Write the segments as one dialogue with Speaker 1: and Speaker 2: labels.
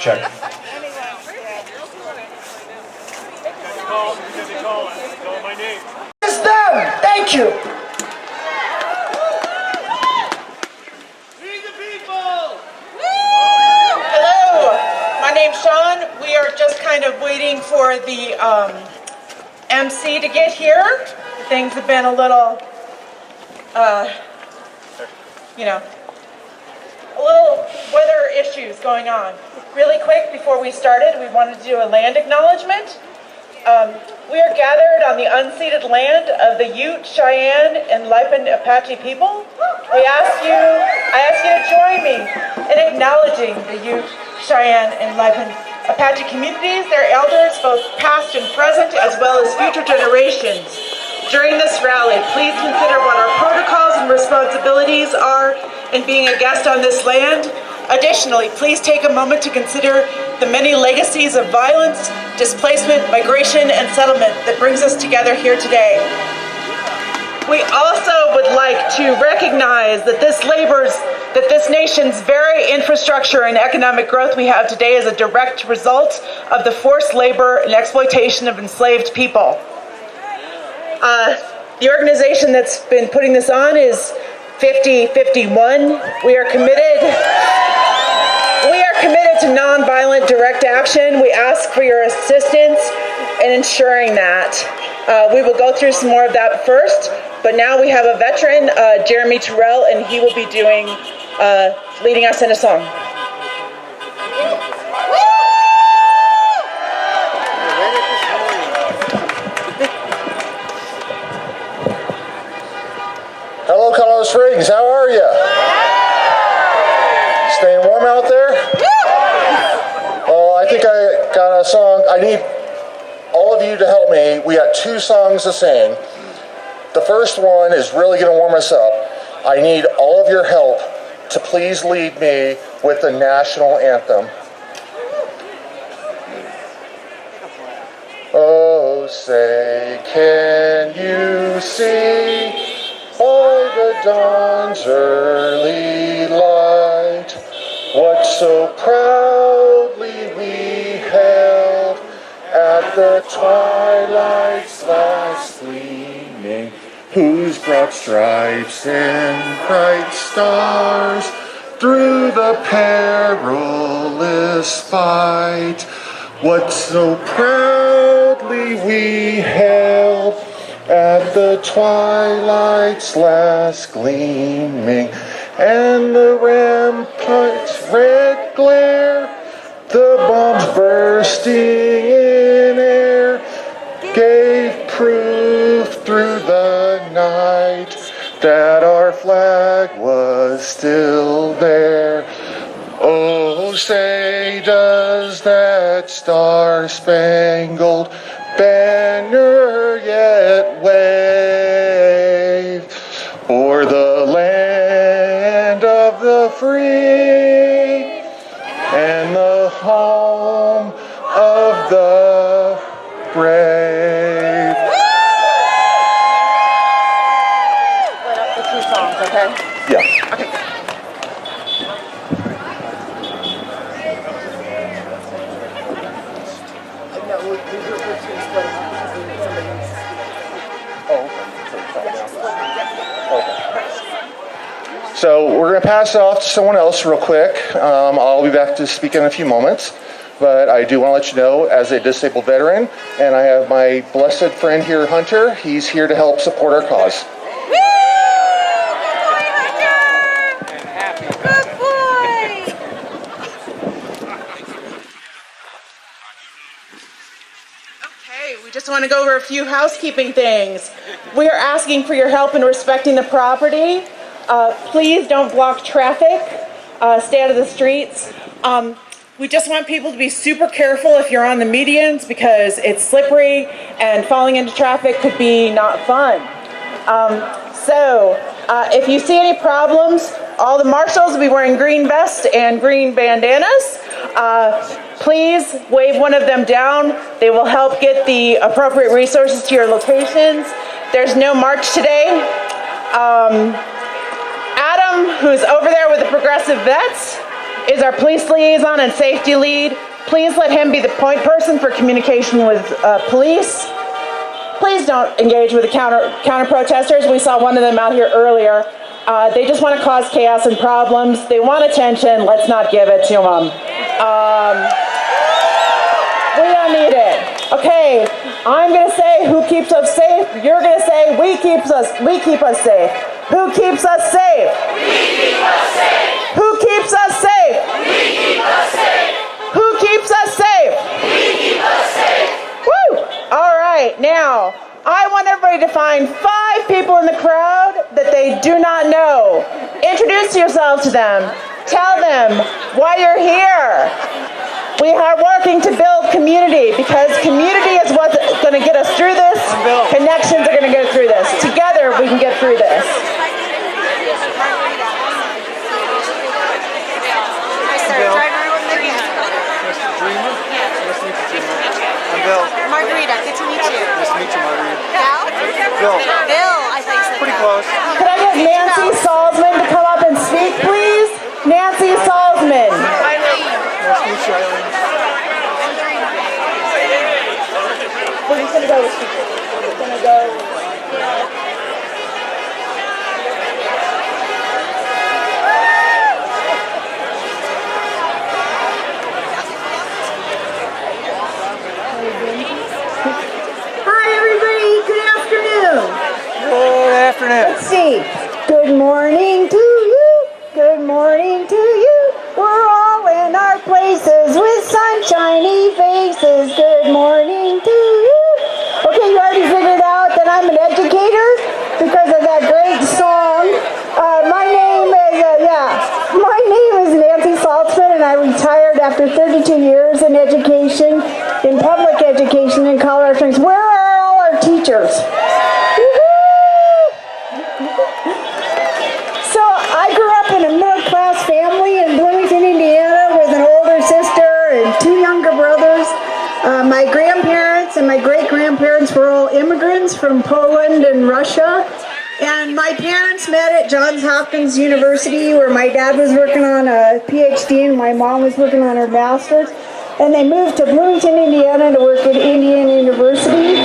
Speaker 1: Check.
Speaker 2: Call my name.
Speaker 3: It's them. Thank you. Hello, my name's Sean. We are just kind of waiting for the MC to get here. Things have been a little, a little weather issues going on. Really quick, before we started, we wanted to do a land acknowledgement. We are gathered on the unceded land of the Ute, Cheyenne, and Lipan Apache people. I ask you to join me in acknowledging the Ute, Cheyenne, and Lipan Apache communities, their elders, both past and present, as well as future generations. During this rally, please consider what our protocols and responsibilities are in being a guest on this land. Additionally, please take a moment to consider the many legacies of violence, displacement, migration, and settlement that brings us together here today. We also would like to recognize that this nation's very infrastructure and economic growth we have today is a direct result of the forced labor and exploitation of enslaved people. The organization that's been putting this on is 5051. We are committed to nonviolent direct action. We ask for your assistance in ensuring that. We will go through some more of that first, but now we have a veteran, Jeremy Terrell, and he will be leading us in a song.
Speaker 1: Hello, Colorado Springs. How are you? Staying warm out there? Well, I think I got a song. I need all of you to help me. We got two songs to sing. The first one is really going to warm us up. I need all of your help to please lead me with the national anthem. Oh, say, can you see by the dawn's early light what so proudly we held at the twilight's last gleaming, whose broad stripes and bright stars through the perilous fight, what so proudly we held at the twilight's last gleaming, and the ramparts' red glare, the bombs bursting in air, gave proof through the night that our flag was still there. Oh, say, does that star-spangled banner yet wave o'er the land of the free and the home of the brave?
Speaker 3: Split up the two songs, okay?
Speaker 1: Yeah.
Speaker 3: Okay.
Speaker 1: So we're going to pass it off to someone else real quick. I'll be back to speak in a few moments. But I do want to let you know, as a disabled veteran, and I have my blessed friend here, Hunter. He's here to help support our cause.
Speaker 4: Woo! Good boy, Hunter! Good boy!
Speaker 3: Okay, we just want to go over a few housekeeping things. We are asking for your help in respecting the property. Please don't block traffic. Stay out of the streets. We just want people to be super careful if you're on the medians because it's slippery and falling into traffic could be not fun. If you see any problems, all the marshals will be wearing green vests and green bandanas. Please wave one of them down. They will help get the appropriate resources to your locations. There's no march today. Adam, who's over there with the Progressive Vets, is our police liaison and safety lead. Please let him be the point person for communication with police. Please don't engage with the counter protesters. We saw one of them out here earlier. They just want to cause chaos and problems. They want attention. Let's not give it to them. We don't need it. Okay, I'm going to say who keeps us safe. You're going to say we keep us safe. Who keeps us safe?
Speaker 5: We keep us safe.
Speaker 3: Who keeps us safe?
Speaker 5: We keep us safe.
Speaker 3: Who keeps us safe?
Speaker 5: We keep us safe.
Speaker 3: Woo! All right, now, I want everybody to find 5 people in the crowd that they do not know. Introduce yourselves to them. Tell them why you're here. We are working to build community because community is what's going to get us through this. Connections are going to get us through this. Together, we can get through this.
Speaker 6: I'm Bill.
Speaker 4: Margarita, good to meet you.
Speaker 6: Nice to meet you, Margarita.
Speaker 4: Bill?
Speaker 6: Bill.
Speaker 4: Bill, I thought you said
Speaker 6: Pretty
Speaker 4: Bill.
Speaker 6: close.
Speaker 3: Could I get Nancy Salzman to come up and speak, please? Nancy Salzman.
Speaker 6: Nice to meet you, Eileen.
Speaker 3: Who's going to go? Who's going to go?
Speaker 7: Hi, everybody. Good afternoon.
Speaker 6: Good afternoon.
Speaker 7: Let's see. Good morning to you. Good morning to you. We're all in our places with sunshiny faces. Good morning to you. Okay, you already figured out that I'm an educator because of that great song. My name is Nancy Saltzman, and I retired after 32 years in education, in public education in Colorado Springs. Where are all our teachers? So I grew up in a middle-class family in Bloomington, Indiana, with an older sister and 2 younger brothers. My grandparents and my great-grandparents were all immigrants from Poland and Russia. And my parents met at Johns Hopkins University, where my dad was working on a PhD and my mom was working on her master's. And they moved to Bloomington, Indiana to work at Indiana University,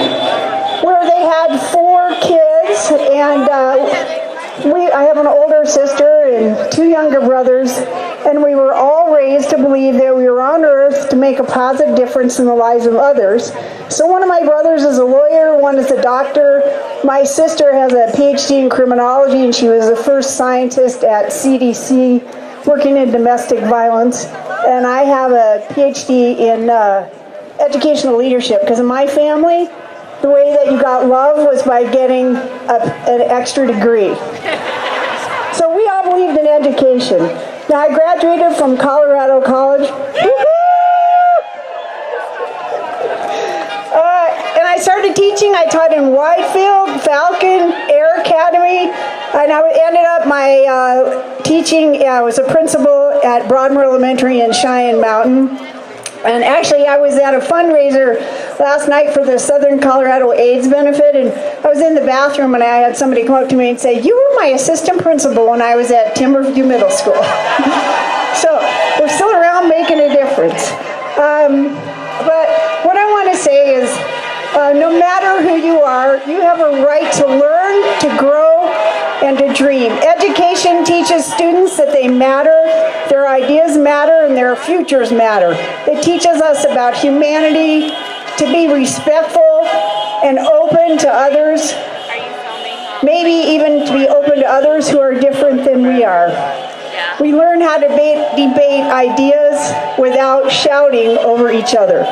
Speaker 7: where they had 4 kids. And I have an older sister and 2 younger brothers, and we were all raised to believe that we were on earth to make a positive difference in the lives of others. So one of my brothers is a lawyer, one is a doctor. My sister has a PhD in criminology, and she was the first scientist at CDC working in domestic violence. And I have a PhD in educational leadership, because in my family, the way that you got love was by getting an extra degree. So we all believed in education. Now I graduated from Colorado College. And I started teaching. I taught in Whitefield, Falcon, Air Academy, and I ended up my teaching. I was a principal at Broadmoor Elementary in Cheyenne Mountain. And actually, I was at a fundraiser last night for the Southern Colorado AIDS benefit, and I was in the bathroom and I had somebody come up to me and say, "You were my assistant principal when I was at Timberview Middle School." So we're still around making a difference. But what I want to say is, no matter who you are, you have a right to learn, to grow, and to dream. Education teaches students that they matter, their ideas matter, and their futures matter. It teaches us about humanity, to be respectful and open to others, maybe even to be open to others who are different than we are. We learn how to debate ideas without shouting over each other.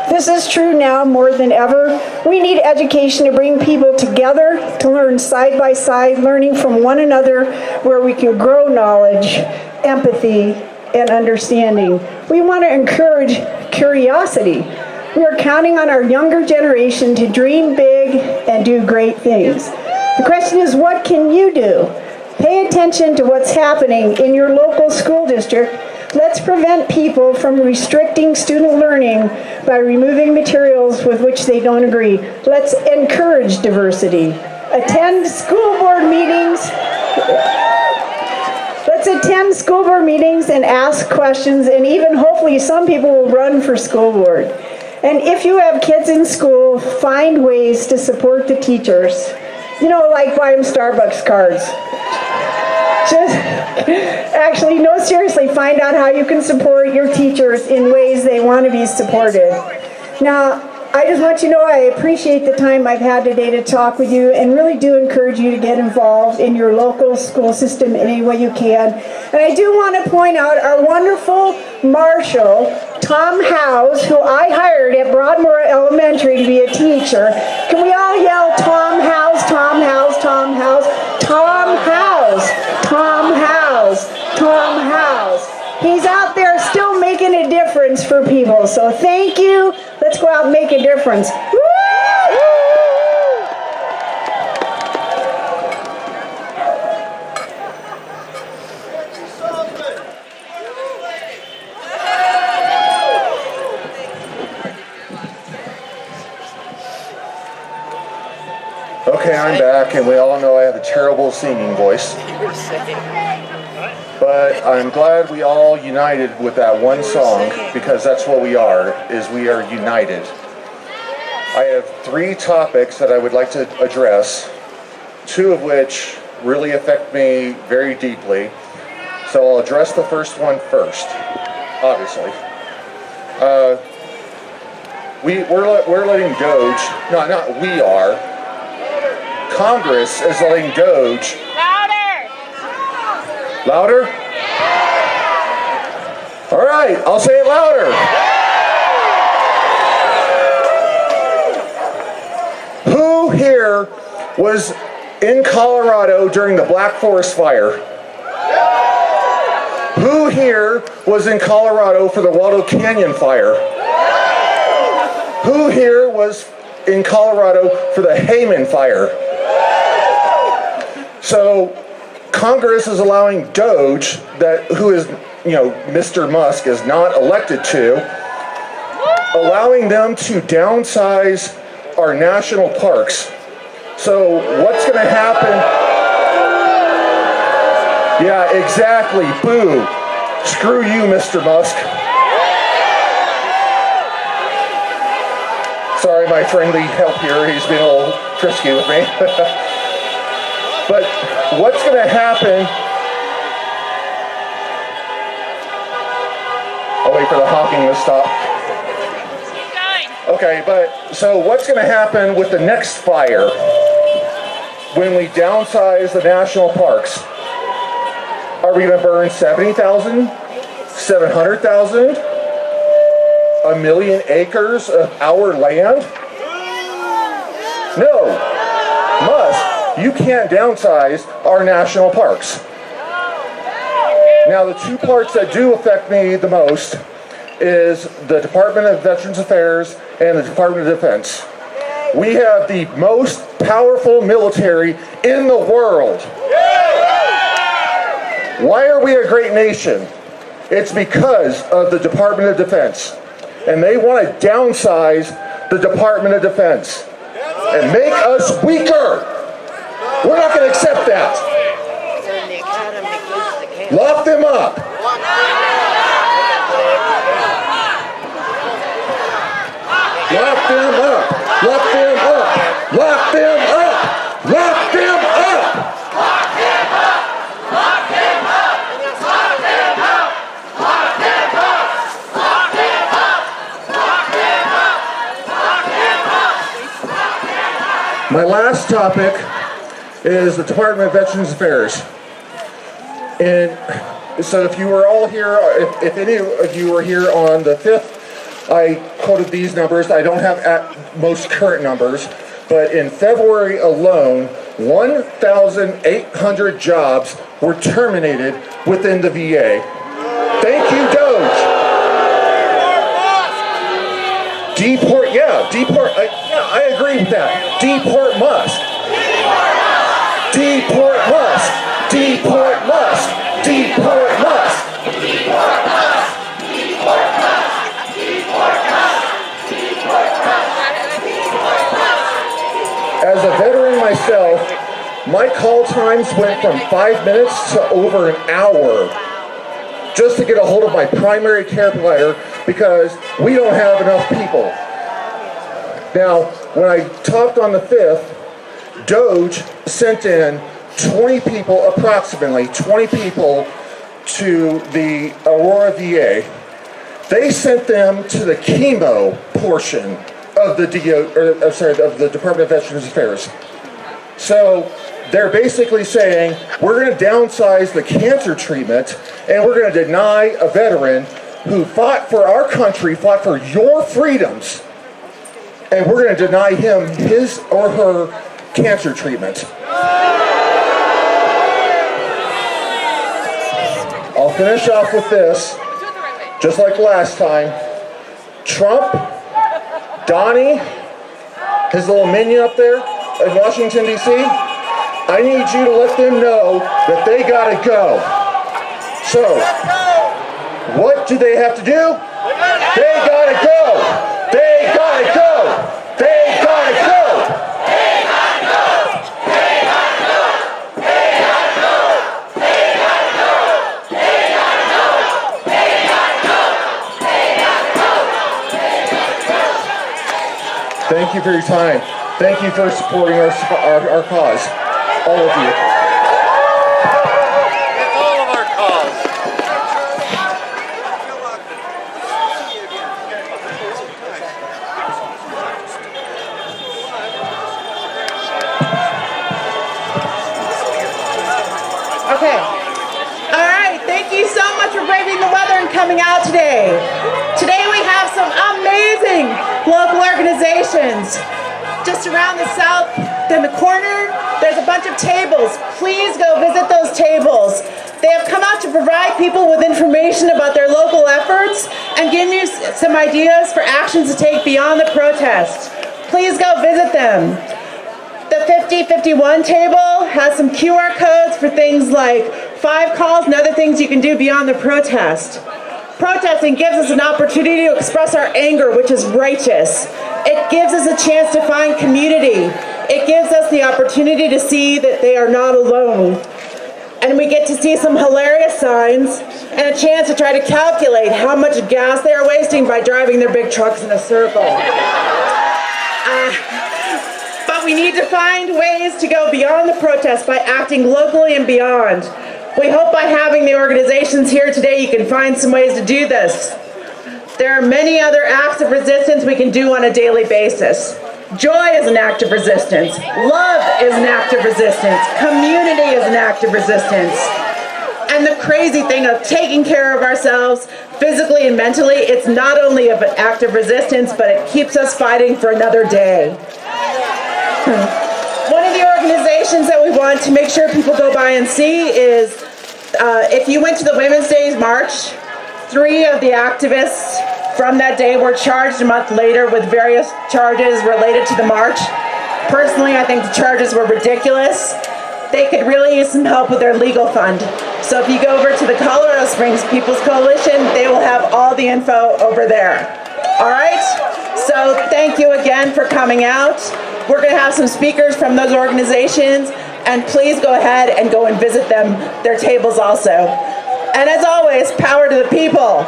Speaker 7: This is true now more than ever. We need education to bring people together, to learn side by side, learning from one another, where we can grow knowledge, empathy, and understanding. We want to encourage curiosity. We are counting on our younger generation to dream big and do great things. The question is, what can you do? Pay attention to what's happening in your local school district. Let's prevent people from restricting student learning by removing materials with which they don't agree. Let's encourage diversity. attend school board meetings. Let's attend school board meetings and ask questions, and even hopefully some people will run for school board. And if you have kids in school, find ways to support the teachers. You know, like buy them Starbucks cards. Actually, no, seriously, find out how you can support your teachers in ways they want to be supported. Now, I just want you to know I appreciate the time I've had today to talk with you, and really do encourage you to get involved in your local school system in any way you can. And I do want to point out our wonderful marshal, Tom Howes, who I hired at Broadmoor Elementary to be a teacher. Can we all yell Tom Howes, Tom Howes, Tom Howes, Tom Howes, Tom Howes, Tom Howes. He's out there still making a difference for people. So thank you. Let's go out and make a difference. Woo!
Speaker 1: Okay, I'm back, and we all know I have a terrible singing voice. But I'm glad we all united with that one song, because that's what we are united. I have 3 topics that I would like to address, 2 of which really affect me very deeply. So I'll address the first one first, obviously. We're letting Doge, not we are, Congress is letting Doge. Louder? All right, I'll say it louder. Who here was in Colorado during the Black Forest Fire? Who here was in Colorado for the Waldo Canyon Fire? Who here was in Colorado for the Hayman Fire? So Congress is allowing Doge, who is, Mr. Musk is not elected to, allowing them to downsize our national parks. So what's going to happen? Yeah, exactly. Boo. Screw you, Mr. Musk. Sorry, my friendly help here. He's been a little frisky with me. But what's going to happen? I'll wait for the honking to stop. Okay, but so what's going to happen with the next fire when we downsize the national parks? Are we going to burn 70,000, 700,000, 1 million acres of our land? No. Musk, you can't downsize our national parks. Now, the 2 parts that do affect me the most is the Department of Veterans Affairs and the Department of Defense. We have the most powerful military in the world. Why are we a great nation? It's because of the Department of Defense. And they want to downsize the Department of Defense and make us weaker. We're not going to accept that. Lock them up. Lock them up. Lock them up. Lock them up. Lock them up.
Speaker 5: Lock them up. Lock them up. Lock them up. Lock them up. Lock them up. Lock them up. Lock them up.
Speaker 1: My last topic is the Department of Veterans Affairs. And so if you were all here, if any of you were here on the 5th, I quoted these numbers. I don't have at most current numbers, but in February alone, 1,800 jobs were terminated within the VA. Thank you, Doge. Deport, I agree with that. Deport Musk. Deport Musk. Deport Musk. Deport Musk.
Speaker 5: Deport Musk. Deport Musk. Deport Musk. Deport Musk. Deport Musk.
Speaker 1: As a veteran myself, My call times went from 5 minutes to over an hour just to get a hold of my primary care provider because we don't have enough people. Now, when I talked on the 5th, Doge sent in 20 people, approximately 20 people to the Aurora VA. They sent them to the chemo portion of the of the Department of Veterans Affairs. So they're basically saying, we're going to downsize the cancer treatment and we're going to deny a veteran who fought for our country, fought for your freedoms, and we're going to deny him his or her cancer treatment. I'll finish off with this, just like last time. Trump, Donnie, his little minion up there in Washington, D.C., I need you to let them know that they gotta go. So, what do they have to do? They gotta go! They gotta go! They gotta go! They gotta go! They gotta go! They gotta go! They gotta go! They gotta go! They gotta go! They gotta go! Thank you for your time. Thank you for supporting our cause. All of you.
Speaker 5: It's all of our cause.
Speaker 3: Okay. All right. Thank you so much for braving the weather and coming out today. Today we have some amazing local organizations. Just around the south, in the corner, there's a bunch of tables. Please go visit those tables. They have come out to provide people with information about their local efforts and give you some ideas for actions to take beyond the protest. Please go visit them. The 5051 table has some QR codes for things like 5 calls and other things you can do beyond the protest. Protesting gives us an opportunity to express our anger, which is righteous. It gives us a chance to find community. It gives us the opportunity to see that they are not alone. And we get to see some hilarious signs and a chance to try to calculate how much gas they are wasting by driving their big trucks in a circle. But we need to find ways to go beyond the protest by acting locally and beyond. We hope by having the organizations here today you can find some ways to do this. There are many other acts of resistance we can do on a daily basis. Joy is an act of resistance. Love is an act of resistance. Community is an act of resistance. And the crazy thing of taking care of ourselves physically and mentally, it's not only an act of resistance, but it keeps us fighting for another day. One of the organizations that we want to make sure people go by and see is, if you went to the Women's Day March, 3 of the activists from that day were charged a month later with various charges related to the march. Personally, I think the charges were ridiculous. They could really use some help with their legal fund. So if you go over to the Colorado Springs People's Coalition, they will have all the info over there. All right? So thank you again for coming out. We're going to have some speakers from those organizations, and please go ahead and go and visit them, their tables also. And as always, power to the people.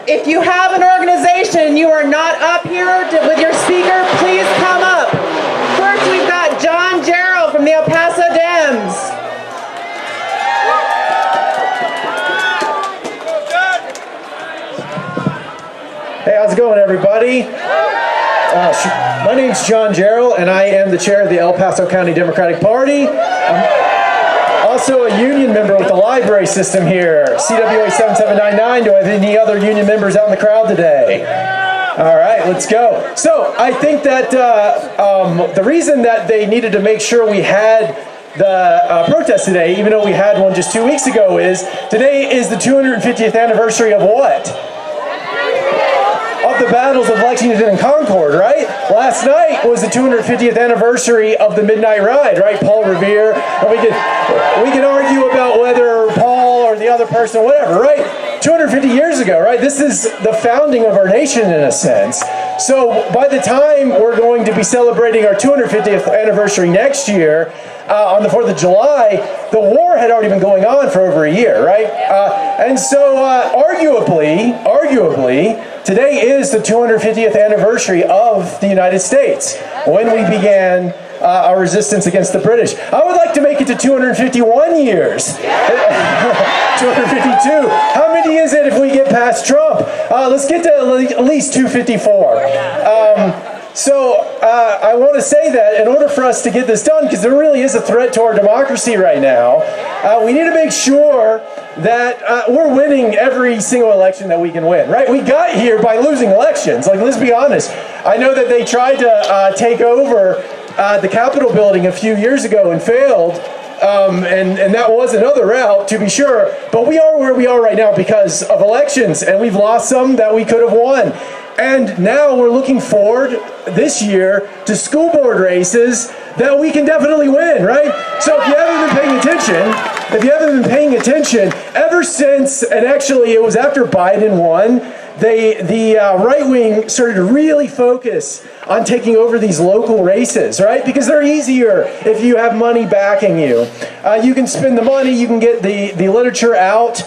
Speaker 3: If you have an organization and you are not up here with your speaker, please come up. First, we've got John Jarrell from the El Paso Dems.
Speaker 8: Hey, how's it going, everybody? My name's John Jarrell, and I am the chair of the El Paso County Democratic Party. I'm also a union member with the library system here, CWA 7799. Do I have any other union members out in the crowd today? All right, let's go. So I think that the reason that they needed to make sure we had the protest today, even though we had one just 2 weeks ago, is today is the 250th anniversary of what? Of of the battles of Lexington and Concord, right? Last night was the 250th anniversary of the Midnight Ride, right? Paul Revere. And we can argue about whether Paul or the other person, whatever, right? 250 years ago, right? This is the founding of our nation in a sense. So by the time we're going to be celebrating our 250th anniversary next year, on the 4th of July, the war had already been going on for over a year, right? And so arguably, today is the 250th anniversary of the United States, when we began our resistance against the British. I would like to make it to 251 years. 252. How many is it if we get past Trump? Let's get to at least 254. So I want to say that in order for us to get this done, because there really is a threat to our democracy right now, we need to make sure that we're winning every single election that we can win, right? We got here by losing elections. Like, let's be honest. I know that they tried to take over the Capitol building a few years ago and failed. And that was another route, to be sure. But we are where we are right now because of elections, and we've lost some that we could have won. And now we're looking forward this year to school board races that we can definitely win, right? So if you haven't been paying attention, ever since, and actually it was after Biden won, the right wing started to really focus on taking over these local races, right? Because they're easier if you have money backing you. You can spend the money, you can get the literature out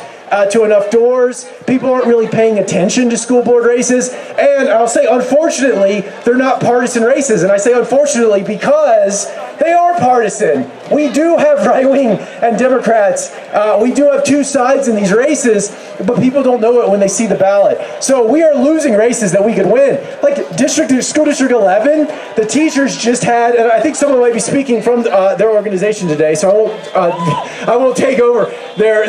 Speaker 8: to enough doors. People aren't really paying attention to school board races. And I'll say, unfortunately, they're not partisan races. And I say unfortunately because they are partisan. We do have right-wing and Democrats. We do have two sides in these races, but people don't know it when they see the ballot. So we are losing races that we could win. Like School District 11, the teachers just had, and I think someone might be speaking from their organization today, so I won't take over their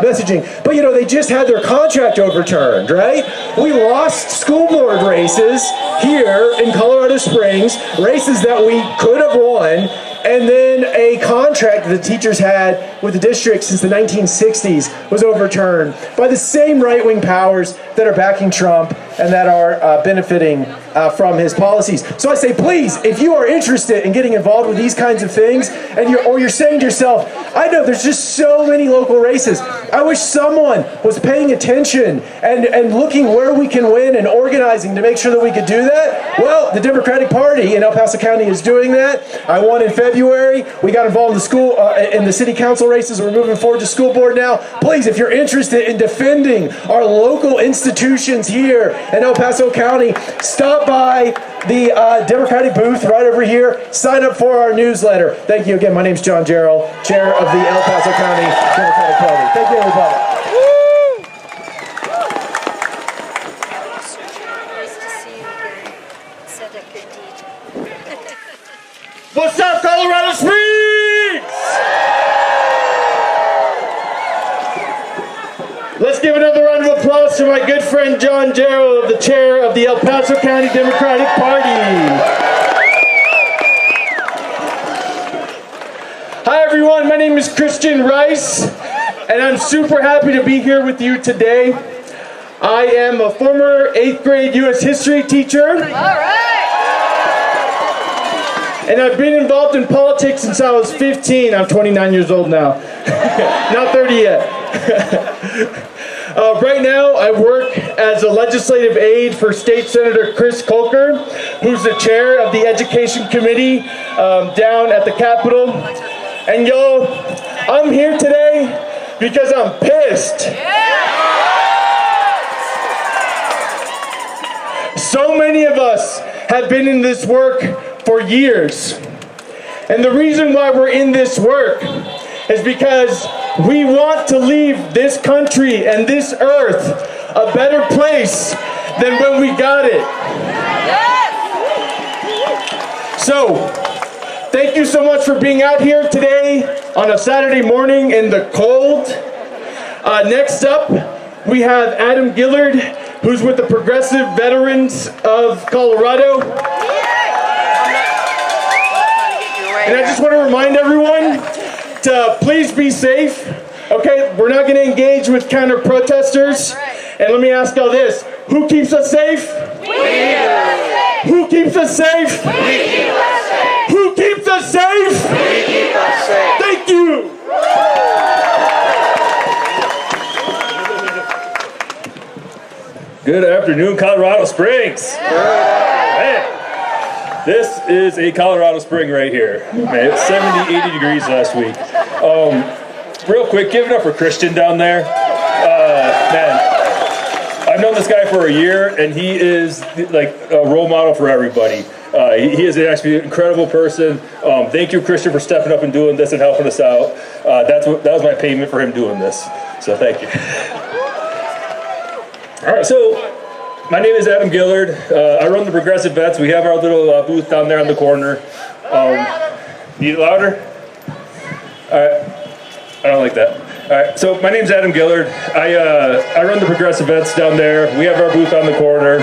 Speaker 8: messaging. But they just had their contract overturned, right? We lost school board races here in Colorado Springs, races that we could have won. And then a contract the teachers had with the district since the 1960s was overturned by the same right-wing powers that are backing Trump and that are benefiting from his policies. So I say, please, if you are interested in getting involved with these kinds of things, and you're saying to yourself, I know there's just so many local races. I wish someone was paying attention and looking where we can win and organizing to make sure that we could do that. Well, the Democratic Party in El Paso County is doing that. I won in February. We got involved in the city council races. We're moving forward to school board now. Please, if you're interested in defending our local institutions here in El Paso County, stop by the Democratic booth right over here. Sign up for our newsletter. Thank you again. My name's John Jarrell, chair of the El Paso County Democratic Party. Thank you, everybody.
Speaker 4: Nice to see you again. Said a good deed.
Speaker 5: What's up, Colorado Springs? Let's give another round of applause to my good friend John Jarrell, the chair of the El Paso County Democratic Party. Hi everyone, my name is Christian Rice, and I'm super happy to be here with you today. I am a former 8th grade U.S. history teacher.
Speaker 4: All right.
Speaker 5: And I've been involved in politics since I was 15. I'm 29 years old now. Not 30 yet. Right now, I work as a legislative aide for State Senator Chris Colker, who's the chair of the Education Committee down at the Capitol. And y'all, I'm here today because I'm pissed. So many of us have been in this work for years. And the reason why we're in this work is because we want to leave this country and this earth a better place than when we got it. So, thank you so much for being out here today on a Saturday morning in the cold. Next up, we have Adam Gillard, who's with the Progressive Veterans of Colorado. And I just want to remind everyone to please be safe. Okay, we're not going to engage with counter protesters. And let me ask y'all this: who keeps us safe?
Speaker 8: Who keeps us safe? Who keeps us safe? Thank you.
Speaker 2: Good afternoon, Colorado Springs. Man, this is a Colorado Spring right here. Man, it's 70, 80 degrees last week. Real quick, give it up for Christian down there. Man, I've known this guy for a year, and he is like a role model for everybody. He is actually an incredible person. Thank you, Christian, for stepping up and doing this and helping us out. That was my payment for him doing this. So thank you. All right, so my name is Adam Gillard. I run the Progressive Vets. We have our little booth down there on the corner. Need it louder? All right. I don't like that. All right, so my name's Adam Gillard. I run the Progressive Vets down there. We have our booth on the corner.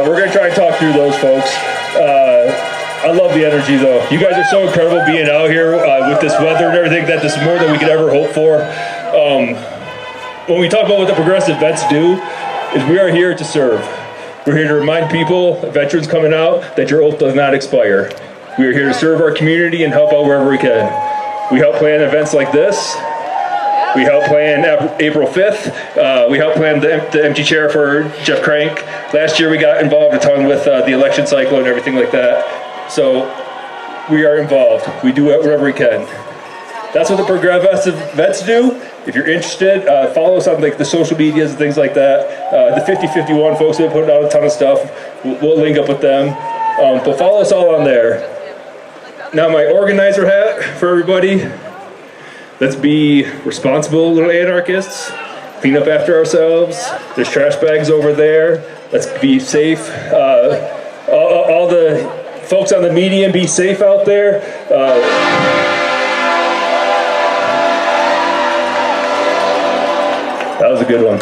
Speaker 2: We're going to try and talk through those folks. I love the energy, though. You guys are so incredible being out here with this weather and everything. That this is more than we could ever hope for. When we talk about what the Progressive Vets do, is we are here to serve. We're here to remind people, veterans coming out, that your oath does not expire. We are here to serve our community and help out wherever we can. We help plan events like this. We help plan April 5th. We help plan the empty chair for Jeff Crank. Last year we got involved a ton with the election cycle and everything like that. So we are involved. We do it wherever we can. That's what the Progressive Vets do. If you're interested, follow us on like the social medias and things like that. The 5051 folks have been putting out a ton of stuff. We'll link up with them. But follow us all on there. Now my organizer hat for everybody. Let's be responsible little anarchists. Clean up after ourselves. There's trash bags over there. Let's be safe. All the folks on the median, be safe out there. That was a good one.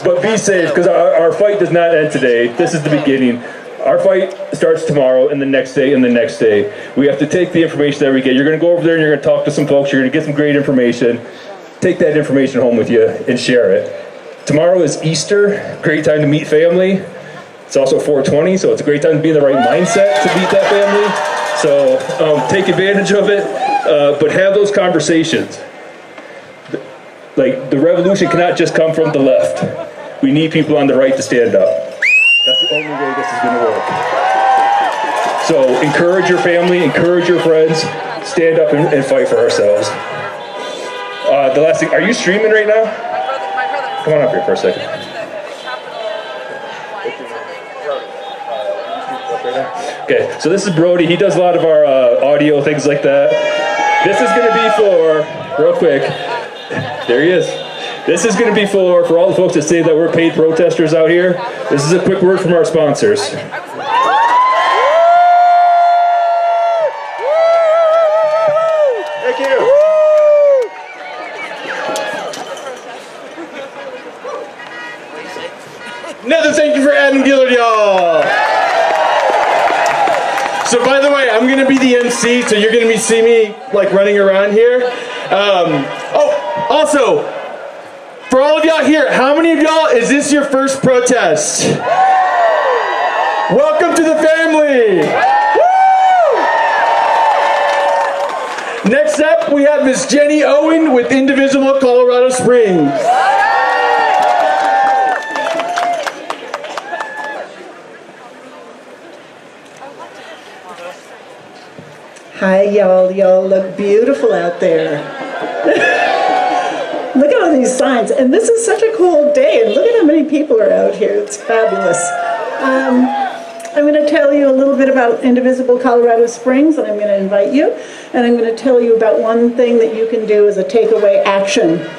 Speaker 2: But be safe, because our fight does not end today. This is the beginning. Our fight starts tomorrow and the next day and the next day. We have to take the information that we get. You're going to go over there and you're going to talk to some folks. You're going to get some great information. Take that information home with you and share it. Tomorrow is Easter. Great time to meet family. It's also 420, so it's a great time to be in the right mindset to meet that family. So take advantage of it, but have those conversations. Like, the revolution cannot just come from the left. We need people on the right to stand up. That's the only way this is going to work. So encourage your family, encourage your friends, stand up and fight for ourselves. The last thing, are you streaming right now?
Speaker 9: My brother.
Speaker 2: Come on up here for a second. Okay, so this is Brody. He does a lot of our audio, things like that. This is going to be for, real quick, there he is. This is going to be for all the folks that say that we're paid protesters out here. This is a quick word from our sponsors. Thank you.
Speaker 8: Another thank you for Adam Gillard, y'all. So by the way, I'm going to be the MC, so you're going to see me like running around here. Also, for all of y'all here, how many of y'all, is this your first protest? Welcome to the family. Woo! Next up, we have Miss Jenny Owen with Indivisible Colorado Springs.
Speaker 7: Hi, y'all. Y'all look beautiful out there. Look at all these signs. And this is such a cool day. And look at how many people are out here. It's fabulous. I'm going to tell you a little bit about Indivisible Colorado Springs, and I'm going to invite you. And I'm going to tell you about one thing that you can do as a takeaway action.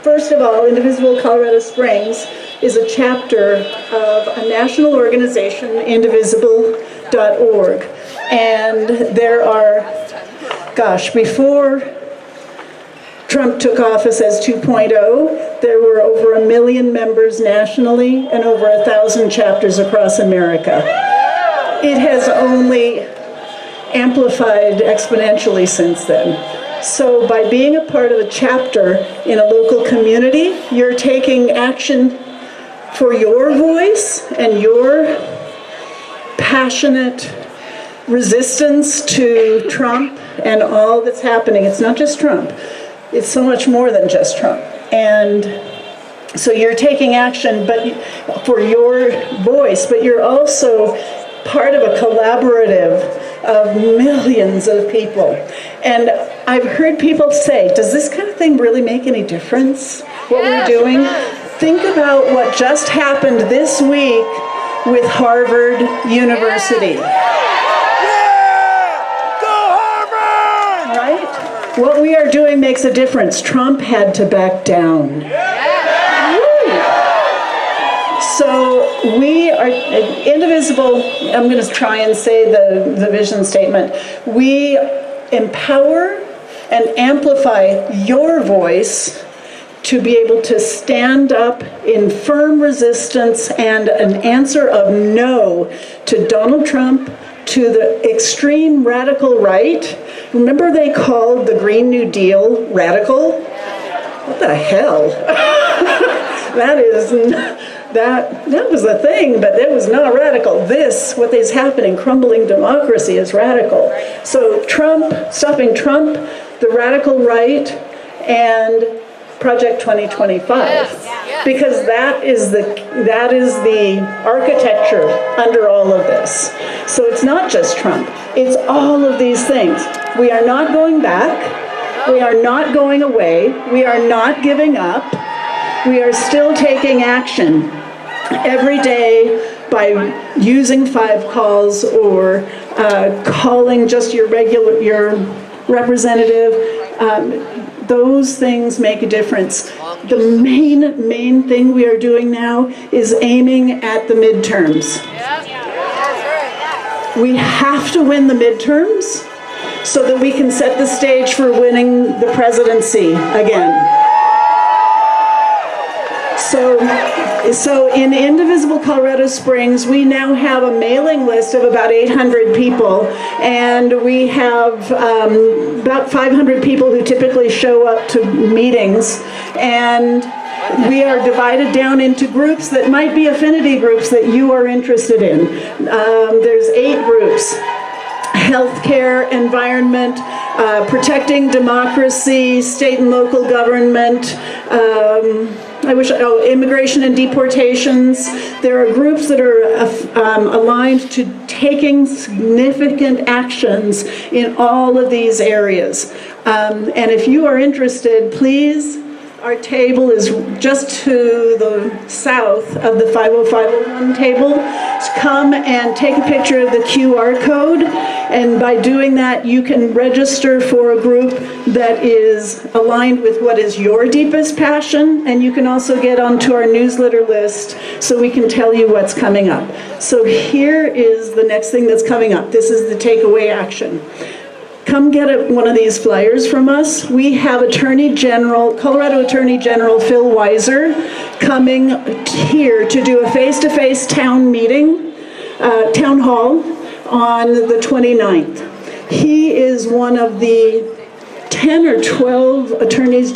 Speaker 7: First of all, Indivisible Colorado Springs is a chapter of a national organization, indivisible.org. And there are, before Trump took office as 2.0, there were over 1 million members nationally and over 1,000 chapters across America. It has only amplified exponentially since then. So by being a part of a chapter in a local community, you're taking action for your voice and your passionate resistance to Trump and all that's happening. It's not just Trump. It's so much more than just Trump. And so you're taking action for your voice, but you're also part of a collaborative of millions of people. And I've heard people say, does this kind of thing really make any difference, what we're doing? Think about what just happened this week with Harvard University.
Speaker 5: Go Harvard!
Speaker 7: Right? What we are doing makes a difference. Trump had to back down. So we are indivisible. I'm going to try and say the vision statement. We empower and amplify your voice to be able to stand up in firm resistance and an answer of no to Donald Trump, to the extreme radical right. Remember they called the Green New Deal radical? What the hell? That was a thing, but it was not radical. What is happening, crumbling democracy, is radical. So Trump, stopping Trump, the radical right, and Project 2025, because that is the architecture under all of this. So it's not just Trump, it's all of these things. We are not going back, we are not going away, we are not giving up, we are still taking action every day by using 5 calls or calling just your representative. Those things make a difference. The main thing we are doing now is aiming at the midterms. We have to win the midterms so that we can set the stage for winning the presidency again. So in Indivisible Colorado Springs, we now have a mailing list of about 800 people, and we have about 500 people who typically show up to meetings, and we are divided down into groups that might be affinity groups that you are interested in. There's 8 groups: healthcare, environment, protecting democracy, state and local government, immigration and deportations. There are groups that are aligned to taking significant actions in all of these areas. And if you are interested, please, our table is just to the south of the 50501 table. Come and take a picture of the QR code, and by doing that, you can register for a group that is aligned with what is your deepest passion, and you can also get onto our newsletter list so we can tell you what's coming up. So here is the next thing that's coming up. This is the takeaway action. Come get one of these flyers from us. We have Colorado Attorney General Phil Weiser coming here to do a face-to-face town hall on the 29th. He is one of the 10 or 12 state attorneys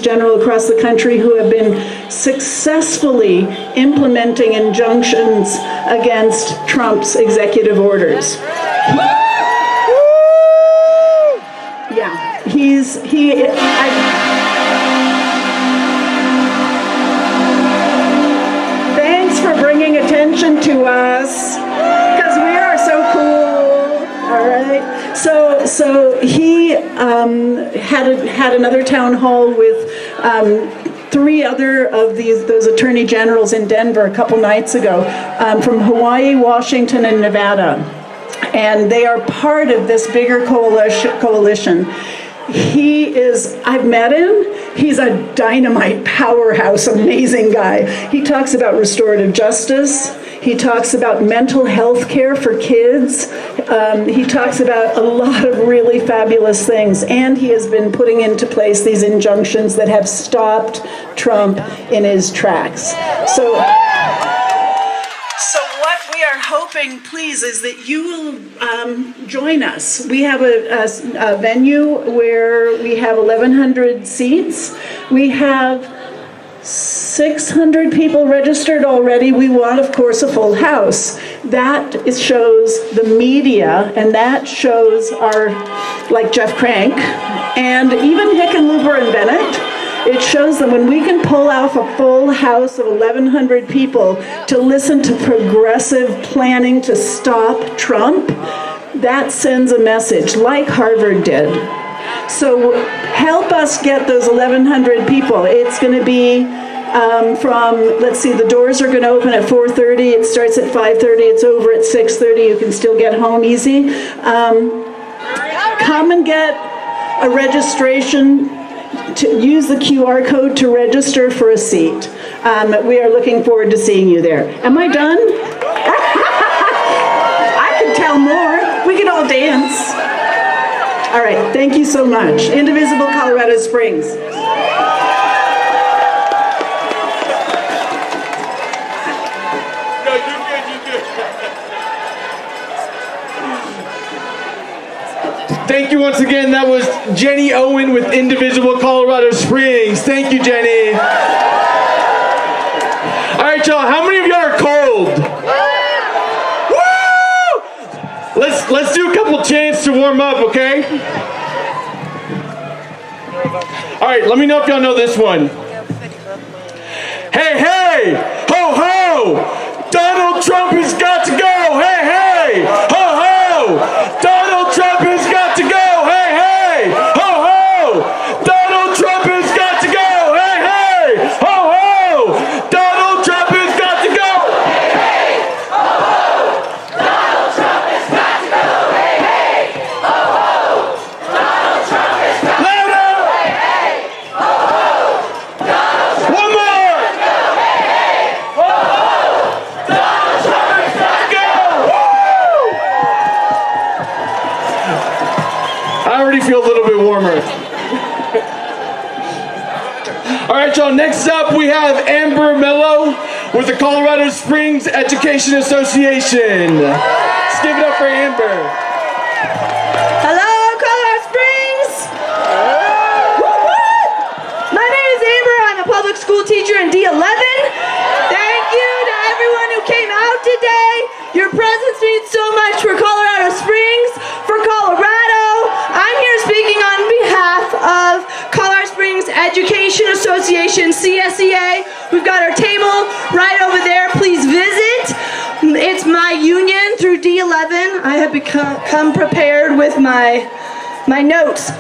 Speaker 7: general across the country who have been successfully implementing injunctions against Trump's executive orders. Thanks for bringing attention to us, because we are so cool. All right. So he had another town hall with 3 other of those attorney generals in Denver a couple nights ago, from Hawaii, Washington, and Nevada. And they are part of this bigger coalition. I've met him. He's a dynamite powerhouse, amazing guy. He talks about restorative justice. He talks about mental health care for kids. He talks about a lot of really fabulous things. And he has been putting into place these injunctions that have stopped Trump in his tracks. So what we are hoping, please, is that you will join us. We have a venue where we have 1,100 seats. We have
Speaker 9: 600 people registered already. We want, of course, a full house. That shows the media, and that shows our, like Jeff Crank, and even Hickenlooper and Bennett. It shows that when we can pull off a full house of 1,100 people to listen to progressive planning to stop Trump, that sends a message, like Harvard did. So help us get those 1,100 people. It's going to be let's see, the doors are going to open at 4:30. It starts at 5:30. It's over at 6:30. You can still get home easy. Come and get a registration. To use the QR code to register for a seat. We are looking forward to seeing you there. Am I done? I could tell more. We could all dance. All right, thank you so much. Indivisible Colorado Springs.
Speaker 10: Thank you once again. That was Jenny Owen with Indivisible Colorado Springs. Thank you, Jenny. All right, y'all. How many of y'all are cold? Woo! Let's do a couple chants to warm up, okay? All right. Let me know if y'all know this one. Hey, hey, ho, ho! Donald Trump has got to go. Hey, hey, ho, ho! Donald Trump has got to go. Hey, hey, ho, ho! Donald Trump has got to go. Hey, hey, ho, ho! Donald Trump has got to go. Hey, hey, ho, ho! Donald Trump has got to go. Hey, hey, ho, ho! Donald Trump has got to go. Louder! Hey, hey, ho, ho! Donald Trump. One more! Hey, hey, ho, ho! Donald Trump has got to go. Woo! I already feel a little bit warmer. All right, y'all, next up we have Amber Mello with the Colorado Springs Education Association. Let's give it up for Amber.
Speaker 11: Hello, Colorado Springs! Woo-woo! My name is Amber. I'm a public school teacher in D11. Thank you to everyone who came out today. Your presence means so much for Colorado Springs, for Colorado. I'm here speaking on behalf of Colorado Springs Education Association, CSEA. We've got our table right over there. Please visit. It's my union through D11. I have come prepared with my notes,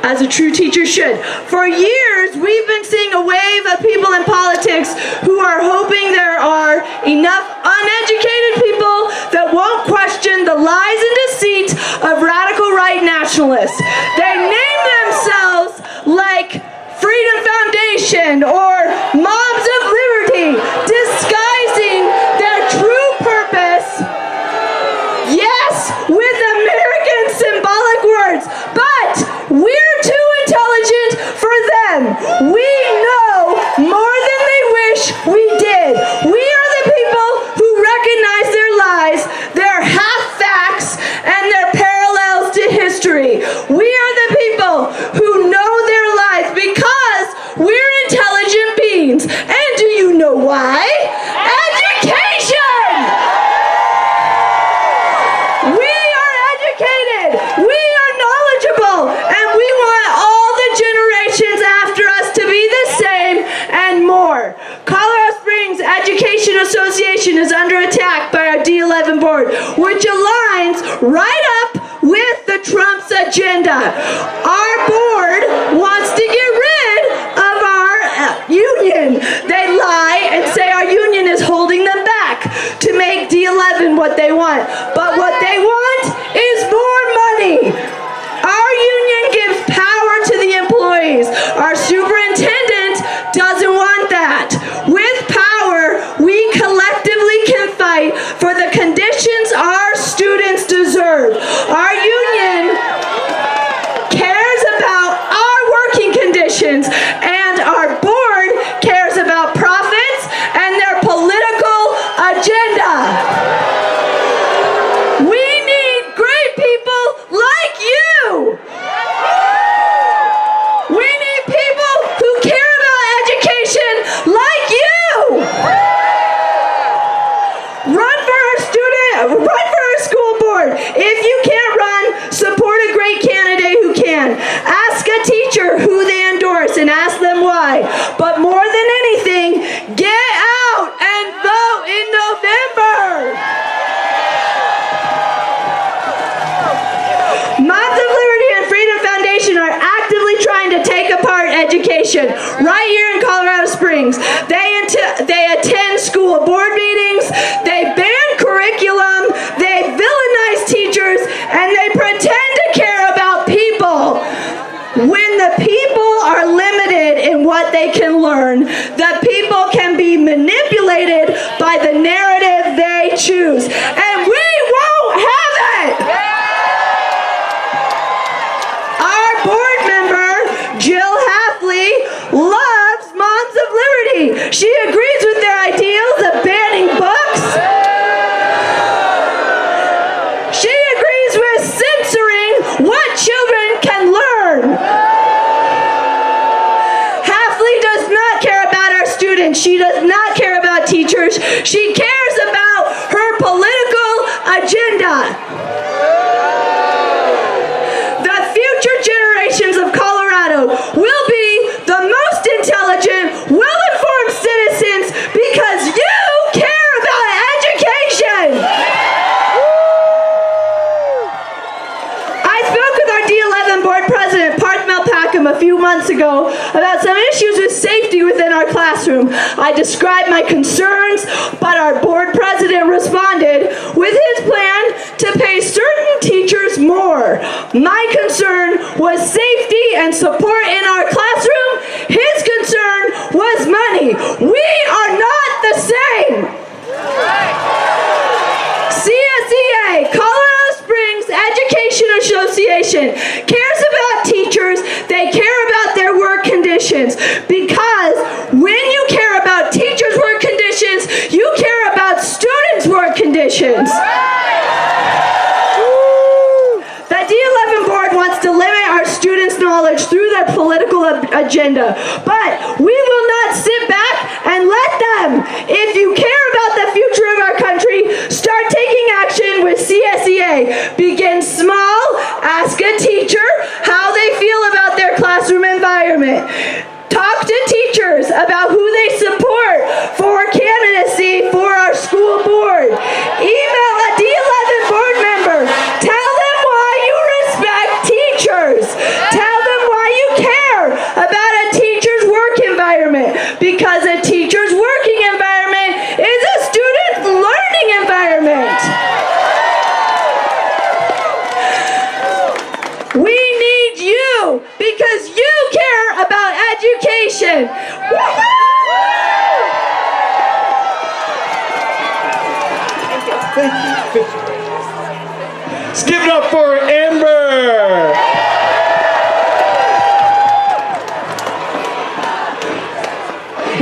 Speaker 11: as a true teacher should. For years, we've been seeing a wave of people in politics who are hoping there are enough uneducated people that won't question the lies and deceit of radical right nationalists. They name themselves like Freedom Foundation or Mobs of Liberty, disguising their true purpose, yes, with American symbolic words, but we're too intelligent for them. We know more than they wish we did. We are the people who recognize their lies, their half facts, and their parallels to history. We are the people who know their lies because we're intelligent beings. And do you know why? Education! We are educated, we are knowledgeable, and we want all the generations after us to be the same and more. Colorado Springs Education Association is under attack by our D11 board, which aligns right up with the Trump's agenda. Our board wants to get rid of our union. They lie and say our union is holding them back to make D11 what they want. But what they want is more money. Our union gives power to the employees. Our superintendent doesn't want that. With power, we collectively can fight for the conditions our students deserve. Our union cares about our working conditions, and our board cares about profits and their political agenda. We education right here in Colorado Springs. They attend school board meetings, they ban curriculum, they villainize teachers, and they pretend to care about people. When the people are limited in what they can learn, the people can be manipulated by the narrative they choose. And we won't have it! Our board member, Jill Hafley, loves Moms of Liberty. She agrees with their ideals of banning books. She agrees with censoring what children can learn. Hafley does not care about our students. She does not care about teachers. She cares about her political agenda. The future generations of Colorado will be the most intelligent, well-informed citizens because you care about education. I spoke with our D11 board president, Parth Malpackam, a few months ago about some issues with safety within our classroom. I described my concerns, but our board president responded with his plan to pay certain teachers more. My concern was safety and support in our classroom. His concern was money. We are not the same. CSEA, Colorado Springs Education Association, cares about teachers. They care about their work conditions, because when you care about teachers' work conditions, you care about students' work conditions. The D11 board wants to limit our students' knowledge through their political agenda, but we will not sit back and let them. If you care about the future of our country, start taking action with CSEA. Begin small, ask a teacher how they feel about their classroom environment. Talk to teachers about who they support for candidacy for our school board. Email a D11 board member. Tell them why you respect teachers. Tell them why you care about a teacher's work environment. Because a teacher's working environment is a student's learning environment. We need you because you care about education.
Speaker 10: Let's give it up for Amber.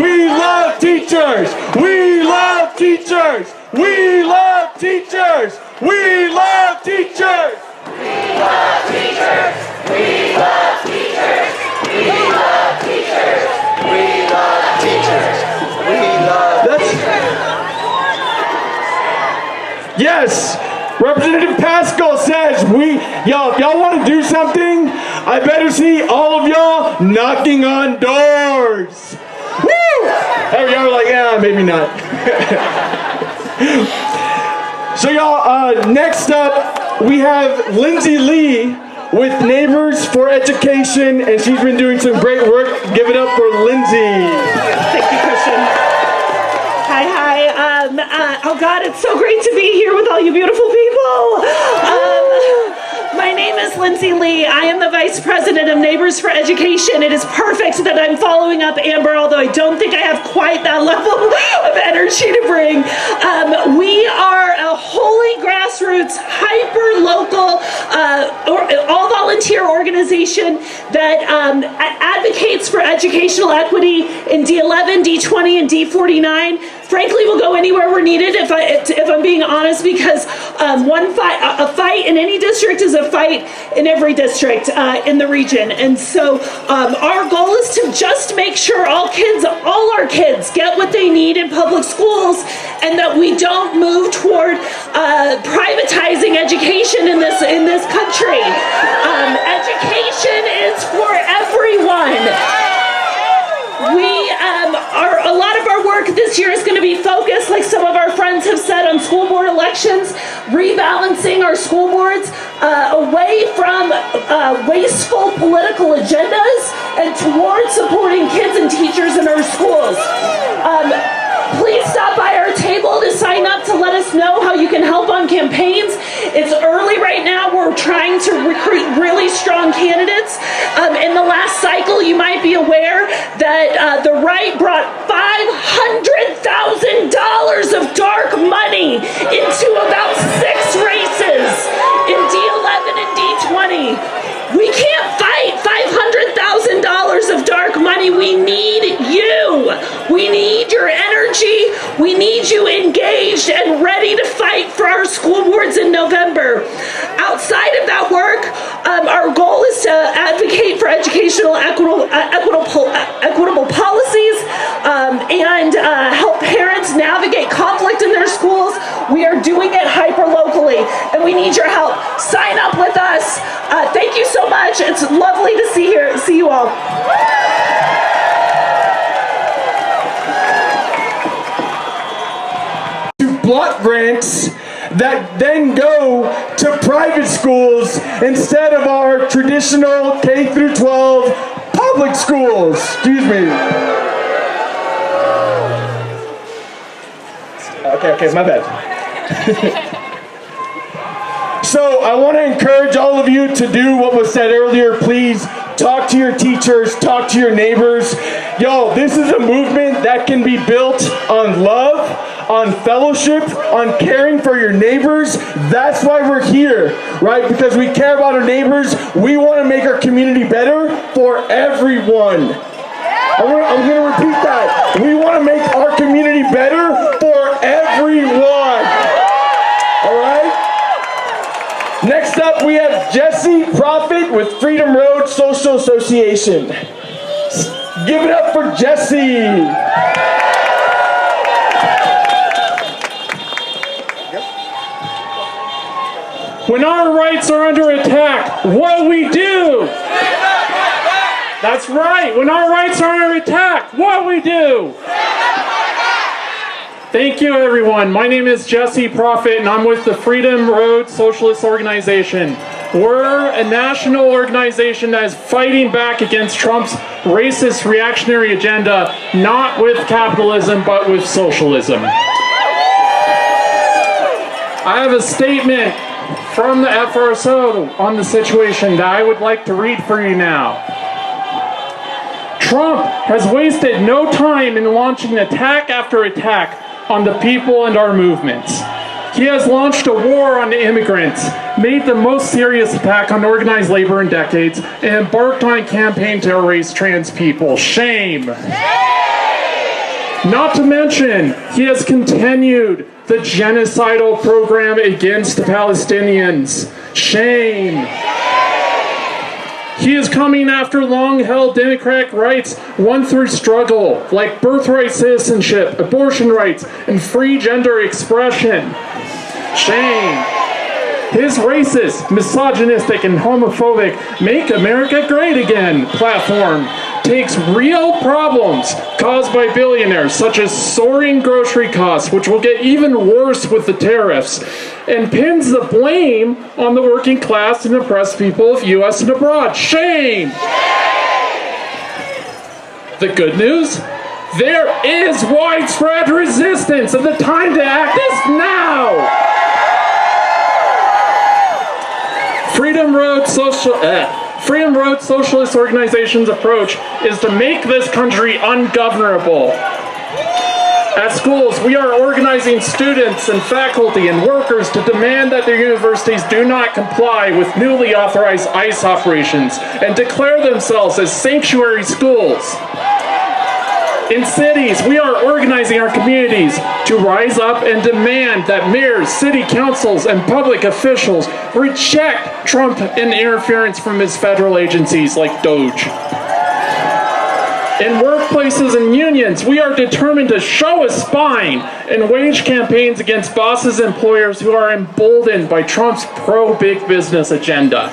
Speaker 10: We love teachers. We love teachers. We love teachers. We love teachers.
Speaker 5: We love teachers. We love teachers. We love teachers. We love teachers. We love teachers.
Speaker 10: Yes. Representative Pascal says y'all, if y'all want to do something, I better see all of y'all knocking on doors. Woo! Hey, y'all are like, yeah, maybe not. So y'all, next up, we have Lindsay Lee with Neighbors for Education, and she's been doing some great work. Give it up for Lindsay.
Speaker 9: Thank you, Christian. Hi. Oh God, it's so great to be here with all you beautiful people. My name is Lindsay Lee. I am the Vice President of Neighbors for Education. It is perfect that I'm following up Amber, although I don't think I have quite that level of energy to bring. We are a wholly grassroots, hyper-local, all-volunteer organization that advocates for educational equity in D11, D20, and D49. Frankly, we'll go anywhere we're needed, if I'm being honest, because a fight in any district is a fight in every district in the region. And so our goal is to just make sure all our kids get what they need in public schools, and that we don't move toward privatizing education in this country. Education is for everyone. We are a lot of our work this year is going to be focused, like some of our friends have said, on school board elections, rebalancing our school boards away from wasteful political agendas and towards supporting kids and teachers in our schools. Please stop by our table to sign up to let us know how you can help on campaigns. It's early right now. We're trying to recruit really strong candidates. In the last cycle, you might be aware that the right brought $500,000 of dark money into about 6 races in D11 and D20. We can't fight $500,000 of dark money. We need you. We need your energy. We need you engaged and ready to fight for our school boards in November. Outside of that work, our goal is to advocate for educational equitable policies and help parents navigate conflict in their schools. We are doing it hyper-locally, and we need your help. Sign up with us. Thank you so much. It's lovely to see you all.
Speaker 10: To block grants that then go to private schools instead of our traditional K through 12 public schools. Excuse me. Okay, my bad. So I want to encourage all of you to do what was said earlier. Please talk to your teachers, talk to your neighbors. Yo, this is a movement that can be built on love, on fellowship, on caring for your neighbors. That's why we're here, right? Because we care about our neighbors. We want to make our community better for everyone. I'm going to repeat that. We want to make our community better for everyone. All right? Next up, we have Jesse Prophet with Freedom Road Social Association. Give it up for Jesse.
Speaker 12: When our rights are under attack, what we do? That's right. When our rights are under attack, what we do? Thank you, everyone. My name is Jesse Prophet, and I'm with the Freedom Road Socialist Organization. We're a national organization that is fighting back against Trump's racist reactionary agenda, not with capitalism, but with socialism. I have a statement from the FRSO on the situation that I would like to read for you now. Trump has wasted no time in launching attack after attack on the people and our movements. He has launched a war on immigrants, made the most serious attack on organized labor in decades, and embarked on a campaign to erase trans people. Shame! Not to mention, he has continued the genocidal program against the Palestinians. Shame! He is coming after long-held democratic rights won through struggle, like birthright citizenship, abortion rights, and free gender expression. Shame. His racist, misogynistic, and homophobic Make America Great Again platform takes real problems caused by billionaires, such as soaring grocery costs, which will get even worse with the tariffs, and pins the blame on the working class and oppressed people of U.S. and abroad. Shame! The good news? There is widespread resistance, and the time to act is now! Freedom Road Socialist Organization's approach is to make this country ungovernable. At schools, we are organizing students and faculty and workers to demand that their universities do not comply with newly authorized ICE operations and declare themselves as sanctuary schools. In cities, we are organizing our communities to rise up and demand that mayors, city councils, and public officials reject Trump and interference from his federal agencies like DOGE. In workplaces and unions, we are determined to show a spine and wage campaigns against bosses and employers who are emboldened by Trump's pro-big business agenda.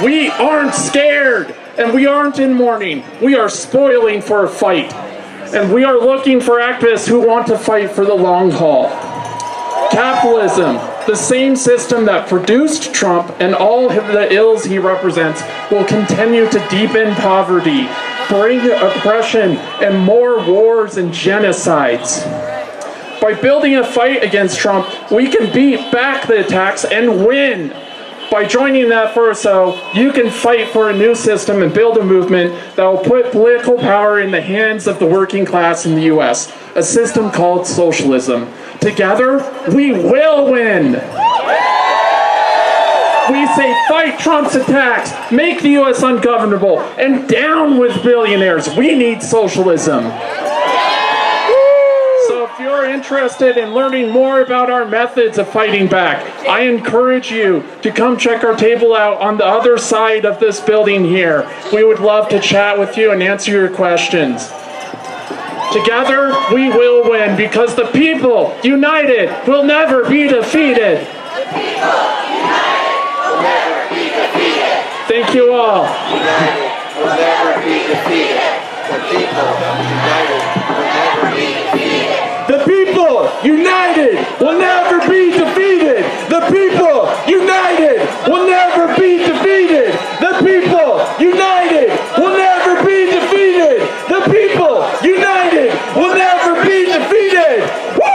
Speaker 12: We aren't scared. And we aren't in mourning. We are spoiling for a fight. And we are looking for activists who want to fight for the long haul. Capitalism, the same system that produced Trump and all of the ills he represents, will continue to deepen poverty, bring oppression, and more wars and genocides. By building a fight against Trump, we can beat back the attacks and win. By joining that force, though, you can fight for a new system and build a movement that will put political power in the hands of the working class in the U.S., a system called socialism. Together, we will win. We say fight Trump's attacks, make the U.S. ungovernable, and down with billionaires. We need socialism. So if you're interested in learning more about our methods of fighting back, I encourage you to come check our table out on the other side of this building here. We would love to chat with you and answer your questions. Together, we will win because the people united will never be defeated. Thank you all.
Speaker 6: United will never be defeated. The people united will never be defeated.
Speaker 10: The people united will never be defeated. The people united will never be defeated. The people united will never be defeated. The people united will never be defeated. Woo!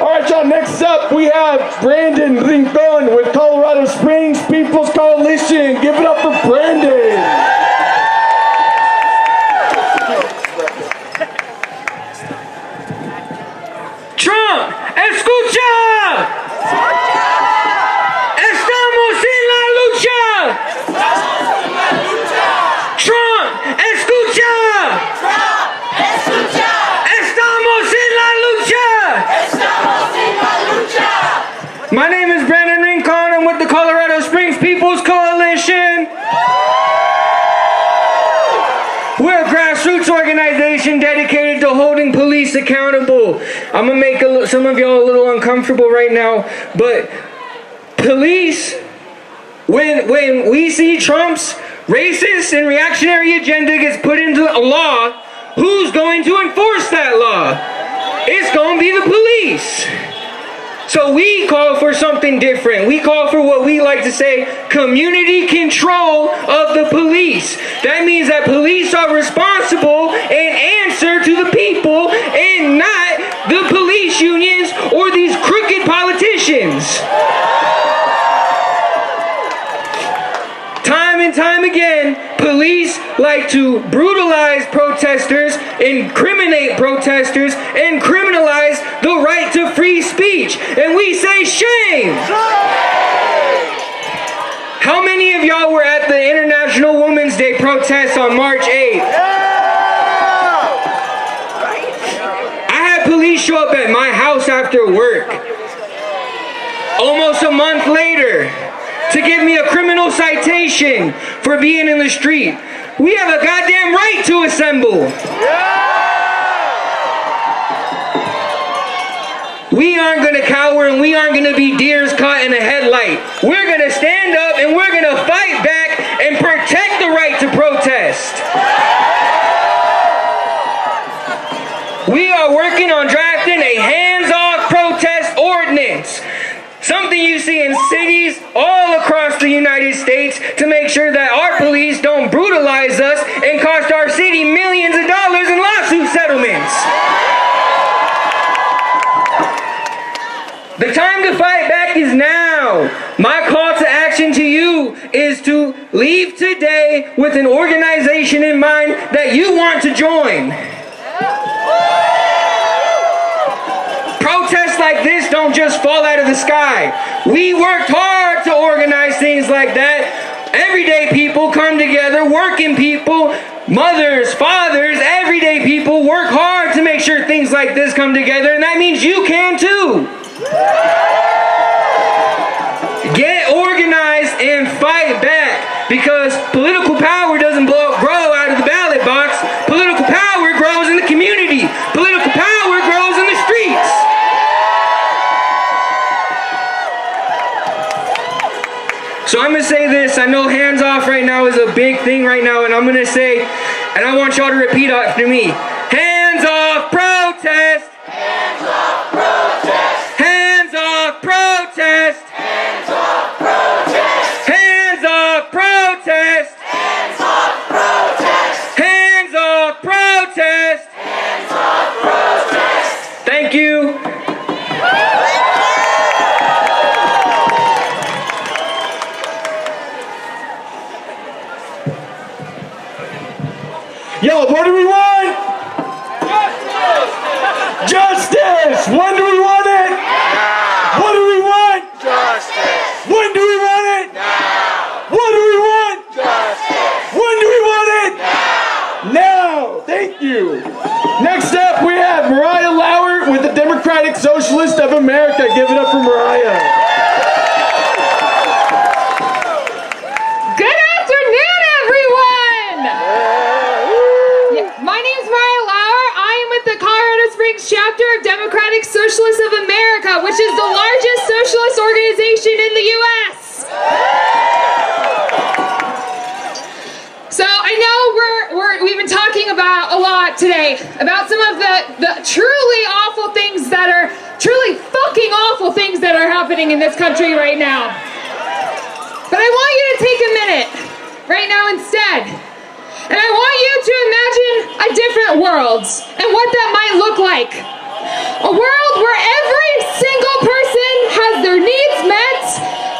Speaker 10: All right, y'all, next up we have Brandon Rincon with Colorado Springs People's Coalition. Give it up for Brandon.
Speaker 5: Trump, escucha. Estamos en la lucha. Trump, escucha. Estamos en la lucha. My name is Brandon Rincon. I'm with the Colorado Springs People's Coalition. We're a grassroots organization dedicated to holding police accountable. I'm gonna make some of y'all a little uncomfortable right now, but police, when we see Trump's racist and reactionary agenda gets put into a law, who's going to enforce that law? It's going to be the police. So we call for something different. We call for what we like to say, community control of the police. That means that police are responsible and answer to the people and not the police unions or these crooked politicians. Time and time again, police like to brutalize protesters, incriminate protesters, and criminalize the right to free speech. And we say shame! How many of y'all were at the International Women's Day protest on March 8th? I had police show up at my house after work, almost a month later, to give me a criminal citation for being in the street. We have a goddamn right to assemble. We aren't gonna cower and we aren't gonna be deers caught in a headlight. We're gonna stand up and we're gonna fight back and protect the right to protest. We are working on drafting a hands-off protest ordinance. Something you see in cities all across the United States to make sure that our police don't brutalize us and cost our city millions of dollars in lawsuit settlements. The time to fight back is now. My call to action to you is to leave today with an organization in mind that you want to join. Protests like this don't just fall out of the sky. We worked hard to organize things like that. Everyday people come together, working people, mothers, fathers, everyday people work hard to make sure things like this come together, and that means you can too. Get organized and fight back, because political power doesn't grow out of the ballot box. Political power grows in the community. Political power grows in the streets.
Speaker 13: this. I know hands off right now is a big thing right now, and I'm gonna say, and I want y'all to repeat after me. Hands off protest! Hands off protest! Hands off protest! Hands off protest! Hands off protest! Hands off protest! Hands off protest! Hands off protest! Thank you.
Speaker 10: Yo, what do we want? Justice! When do we want it? Now! What do we want? Justice! When do we want it? Now! What do we want? Justice! When do we want it? Now! Now! Thank you! Next up, we have Mariah Lauer with the Democratic Socialist of America. Give it up for Mariah.
Speaker 14: Good afternoon, everyone! My name's Mariah Lauer. I am with the Colorado Springs chapter of Democratic Socialists of America, which is the largest socialist organization in the U.S. So I know we've been talking about a lot today, about some of the truly awful things that are, truly fucking awful things that are happening in this country right now. But I want you to take a minute right now instead. And I want you to imagine a different world and what that might look like. A world where every single person has their needs met,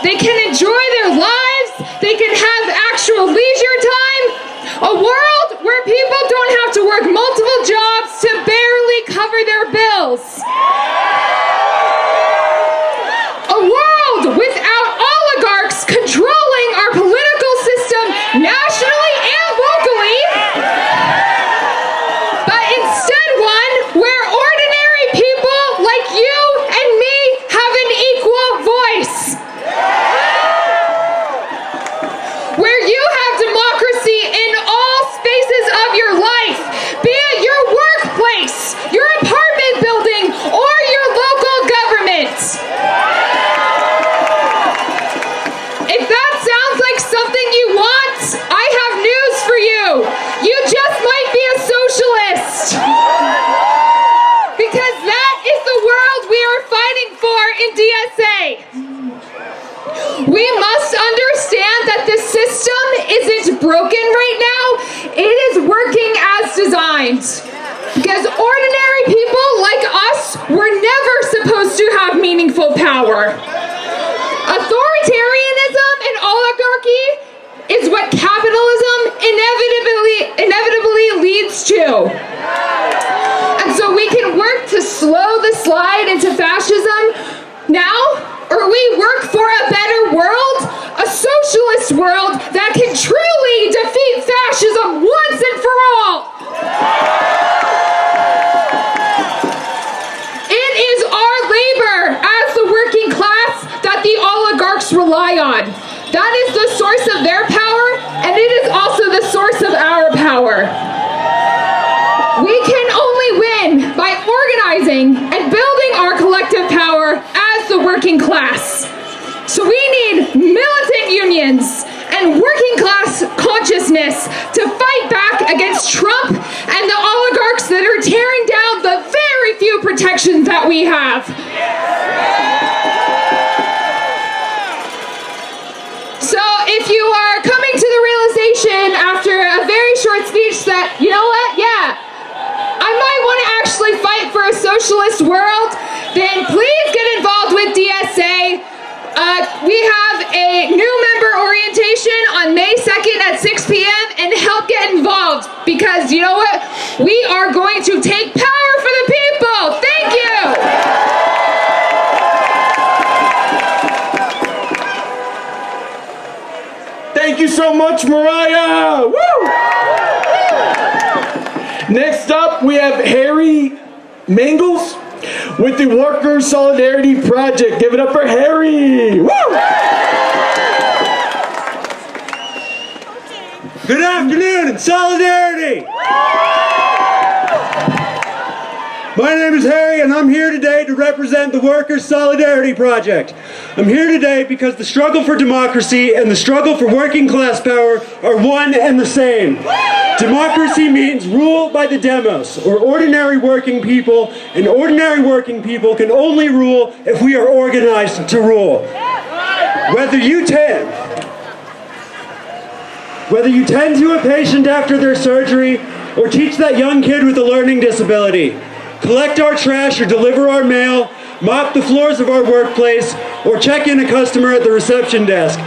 Speaker 14: they can enjoy their lives, they can have actual leisure time. A world where people don't have to work multiple jobs to barely cover their bills. A world without oligarchs controlling our political system nationally and locally, but instead one where ordinary people like you and me have an equal voice. Where you have democracy in all spaces of your life, be it your workplace, your apartment building, or your local government. If that sounds like something you want, I have news for you. You just might be a socialist. Because that is the world we are fighting for in DSA. We must understand that the system isn't broken right now. It is working as designed. Because ordinary people like us were never supposed to have meaningful power. Authoritarianism and oligarchy is what capitalism inevitably leads to. And so we can work to slow the slide into fascism now, or we work for a better world, a socialist world that can truly defeat fascism once and for all. It is our labor as the working class that the oligarchs rely on. That is the source of their power, and it is also the source of our power. We can only win by organizing and building our collective power as the working class. So we need militant unions and working class consciousness to fight back against Trump and the oligarchs that are tearing down the very few protections that we have. So if you are coming to the realization after a very short speech that, you know what, I might want to actually fight for a socialist world, then please get involved with DSA. We have a new member orientation on May 2nd at 6 p.m. and help get involved because you know what? We are going to take power for the people. Thank you.
Speaker 10: Thank you so much, Mariah! Woo! Next up, we have Harry Mangles with the Workers' Solidarity Project. Give it up for Harry! Woo!
Speaker 15: Good afternoon and solidarity! My name is Harry, and I'm here today to represent the Workers' Solidarity Project. I'm here today because the struggle for democracy and the struggle for working class power are one and the same. Democracy means rule by the demos, or ordinary working people, and ordinary working people can only rule if we are organized to rule. Whether you tend to a patient after their surgery, or teach that young kid with a learning disability, collect our trash or deliver our mail, mop the floors of our workplace, or check in a customer at the reception desk.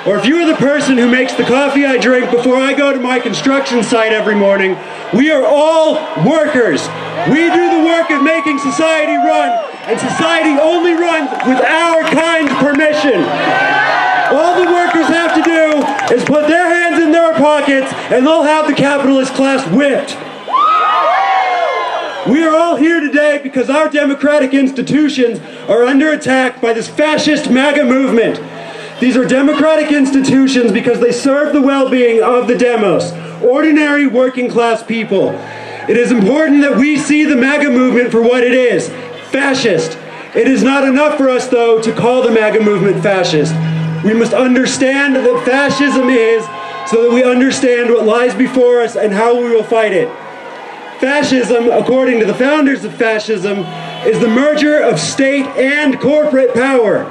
Speaker 15: Or if you are the person who makes the coffee I drink before I go to my construction site every morning, we are all workers. We do the work of making society run, and society only runs with our kind permission. All the workers have to do is put their hands in their pockets, and they'll have the capitalist class whipped. We are all here today because our democratic institutions are under attack by this fascist MAGA movement. These are democratic institutions because they serve the well-being of the demos, ordinary working class people. It is important that we see the MAGA movement for what it is, fascist. It is not enough for us, though, to call the MAGA movement fascist. We must understand what fascism is so that we understand what lies before us and how we will fight it. Fascism, according to the founders of fascism, is the merger of state and corporate power.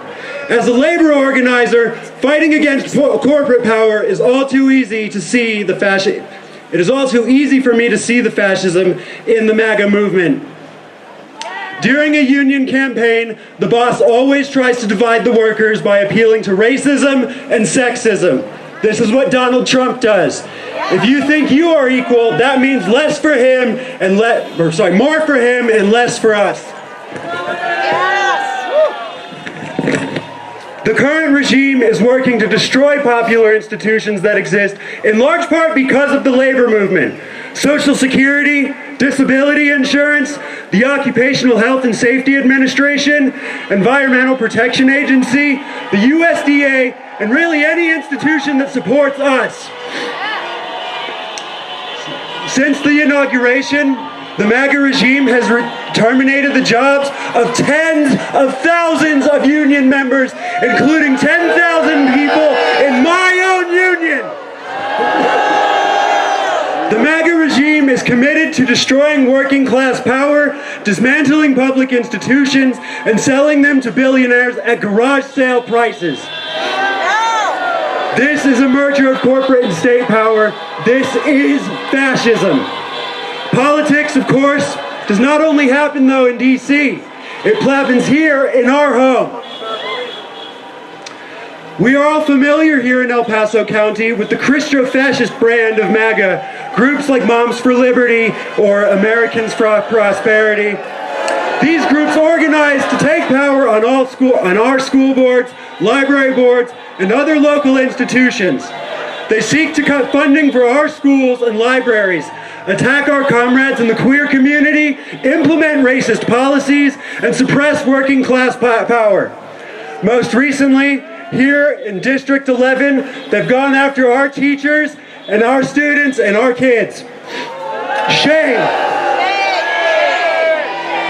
Speaker 15: As a labor organizer, fighting against corporate power is all too easy to see the fascism. It is all too easy for me to see the fascism in the MAGA movement. During a union campaign, the boss always tries to divide the workers by appealing to racism and sexism. This is what Donald Trump does. If you think you are equal, that means less for him and more for him and less for us. The current regime is working to destroy popular institutions that exist in large part because of the labor movement. Social Security, disability insurance, the Occupational Health and Safety Administration, Environmental Protection Agency, the USDA, and really any institution that supports us. Since the inauguration, the MAGA regime has terminated the jobs of tens of thousands of union members, including 10,000 people in my own union. The MAGA regime is committed to destroying working class power, dismantling public institutions, and selling them to billionaires at garage sale prices. This is a merger of corporate and state power. This is fascism. Politics, of course, does not only happen, though, in D.C. It happens here in our home. We are all familiar here in El Paso County with the Christo-fascist brand of MAGA, groups like Moms for Liberty or Americans for Prosperity. These groups organize to take power on our school boards, library boards, and other local institutions. They seek to cut funding for our schools and libraries, attack our comrades in the queer community, implement racist policies, and suppress working class power. Most recently, here in District 11, they've gone after our teachers and our students and our kids. Shame.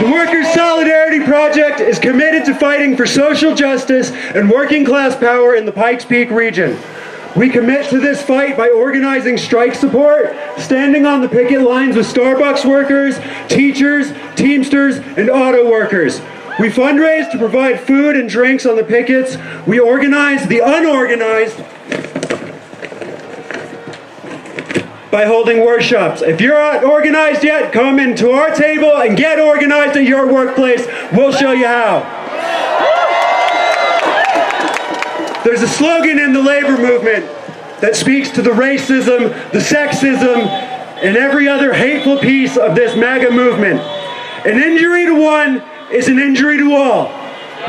Speaker 15: The Workers' Solidarity Project is committed to fighting for social justice and working class power in the Pikes Peak region. We commit to this fight by organizing strike support, standing on the picket lines with Starbucks workers, teachers, Teamsters, and auto workers. We fundraise to provide food and drinks on the pickets. We organize the unorganized by holding workshops. If you're not organized yet, come into our table and get organized at your workplace. We'll show you how. There's a slogan in the labor movement that speaks to the racism, the sexism, and every other hateful piece of this MAGA movement. An injury to one is an injury to all.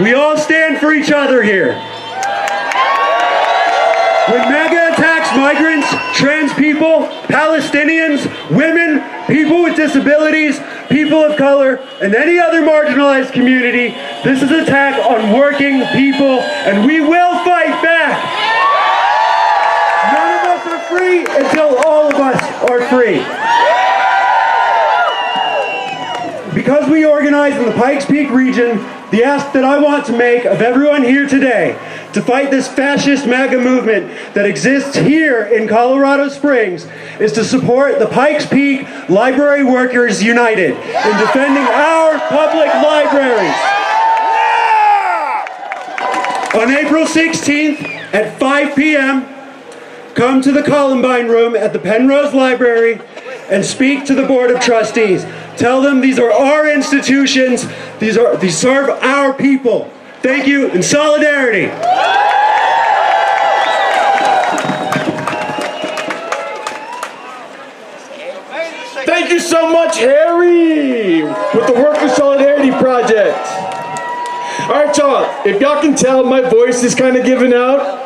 Speaker 15: We all stand for each other here. When MAGA attacks migrants, trans people, Palestinians, women, people with disabilities, people of color, and any other marginalized community, this is an attack on working people, and we will fight back. None of us are free until all of us are free. because we organize in the Pikes Peak region, the ask that I want to make of everyone here today to fight this fascist MAGA movement that exists here in Colorado Springs is to support the Pikes Peak Library Workers United in defending our public libraries. On April 16th at 5 p.m., come to the Columbine Room at the Penrose Library and speak to the Board of Trustees. Tell them these are our institutions, these serve our people. Thank you, and solidarity.
Speaker 10: Thank you so much, Harry, with the Worker Solidarity Project. All right, y'all, if y'all can tell, my voice is kind of giving out.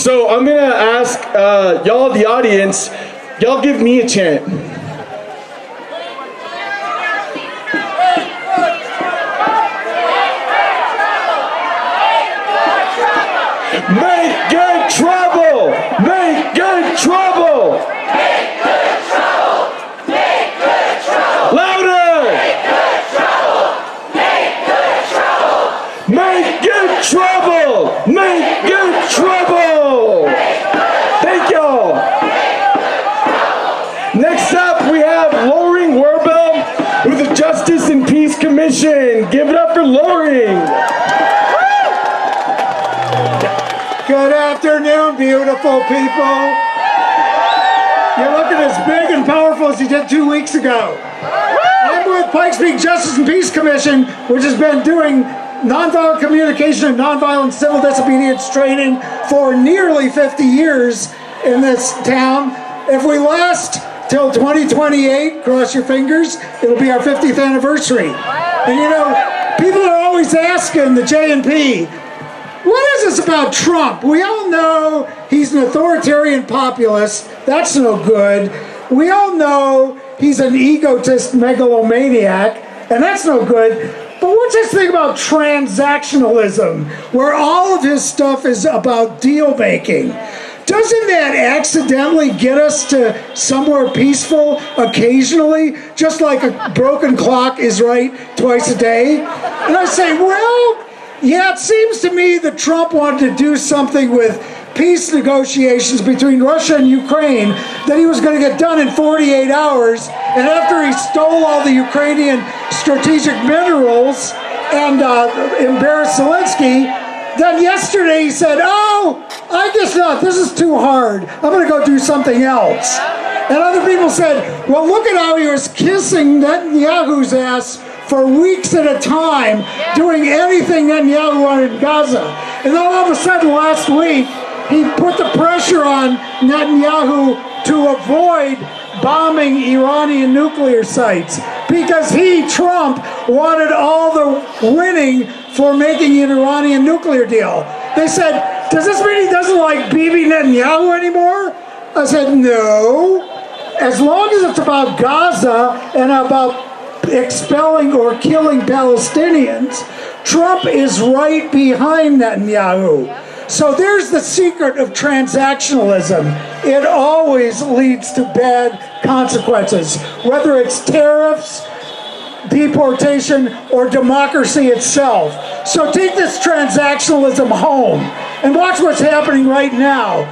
Speaker 10: So I'm going to ask y'all, the audience, y'all give me a chant. Make good trouble! Make good trouble!
Speaker 5: Make good trouble! Make good trouble!
Speaker 10: Louder!
Speaker 5: Make good trouble! Make good trouble!
Speaker 10: Make good trouble! Make good trouble! Thank y'all! Next up, we have Loring Werbel with the Justice and Peace Commission. Give it up for Loring!
Speaker 16: Good afternoon, beautiful people. You're looking as big and powerful as you did 2 weeks ago. I'm with Pikes Peak Justice and Peace Commission, which has been doing nonviolent communication and nonviolent civil disobedience training for nearly 50 years in this town. If we last till 2028, cross your fingers, it'll be our 50th anniversary. And you know, people are always asking the J&P, what is this about Trump? We all know he's an authoritarian populist. That's no good. We all know he's an egotist megalomaniac, and that's no good. But what's this thing about transactionalism, where all of his stuff is about deal making? Doesn't that accidentally get us to somewhere peaceful occasionally, just like a broken clock is right twice a day? And I say, well, yeah, it seems to me that Trump wanted to do something with peace negotiations between Russia and Ukraine that he was going to get done in 48 hours. And after he stole all the Ukrainian strategic minerals and embarrassed Zelensky, then yesterday he said, oh, I guess not. This is too hard. I'm going to go do something else. And other people said, well, look at how he was kissing Netanyahu's ass for weeks at a time, doing anything Netanyahu wanted in Gaza. And then all of a sudden last week, he put the pressure on Netanyahu to avoid bombing Iranian nuclear sites because he, Trump, wanted all the winning for making an Iranian nuclear deal. They said, does this mean he doesn't like Bibi Netanyahu anymore? I said, no. As long as it's about Gaza and about expelling or killing Palestinians, Trump is right behind Netanyahu. So there's the secret of transactionalism. It always leads to bad consequences, whether it's tariffs, deportation, or democracy itself. So take this transactionalism home and watch what's happening right now.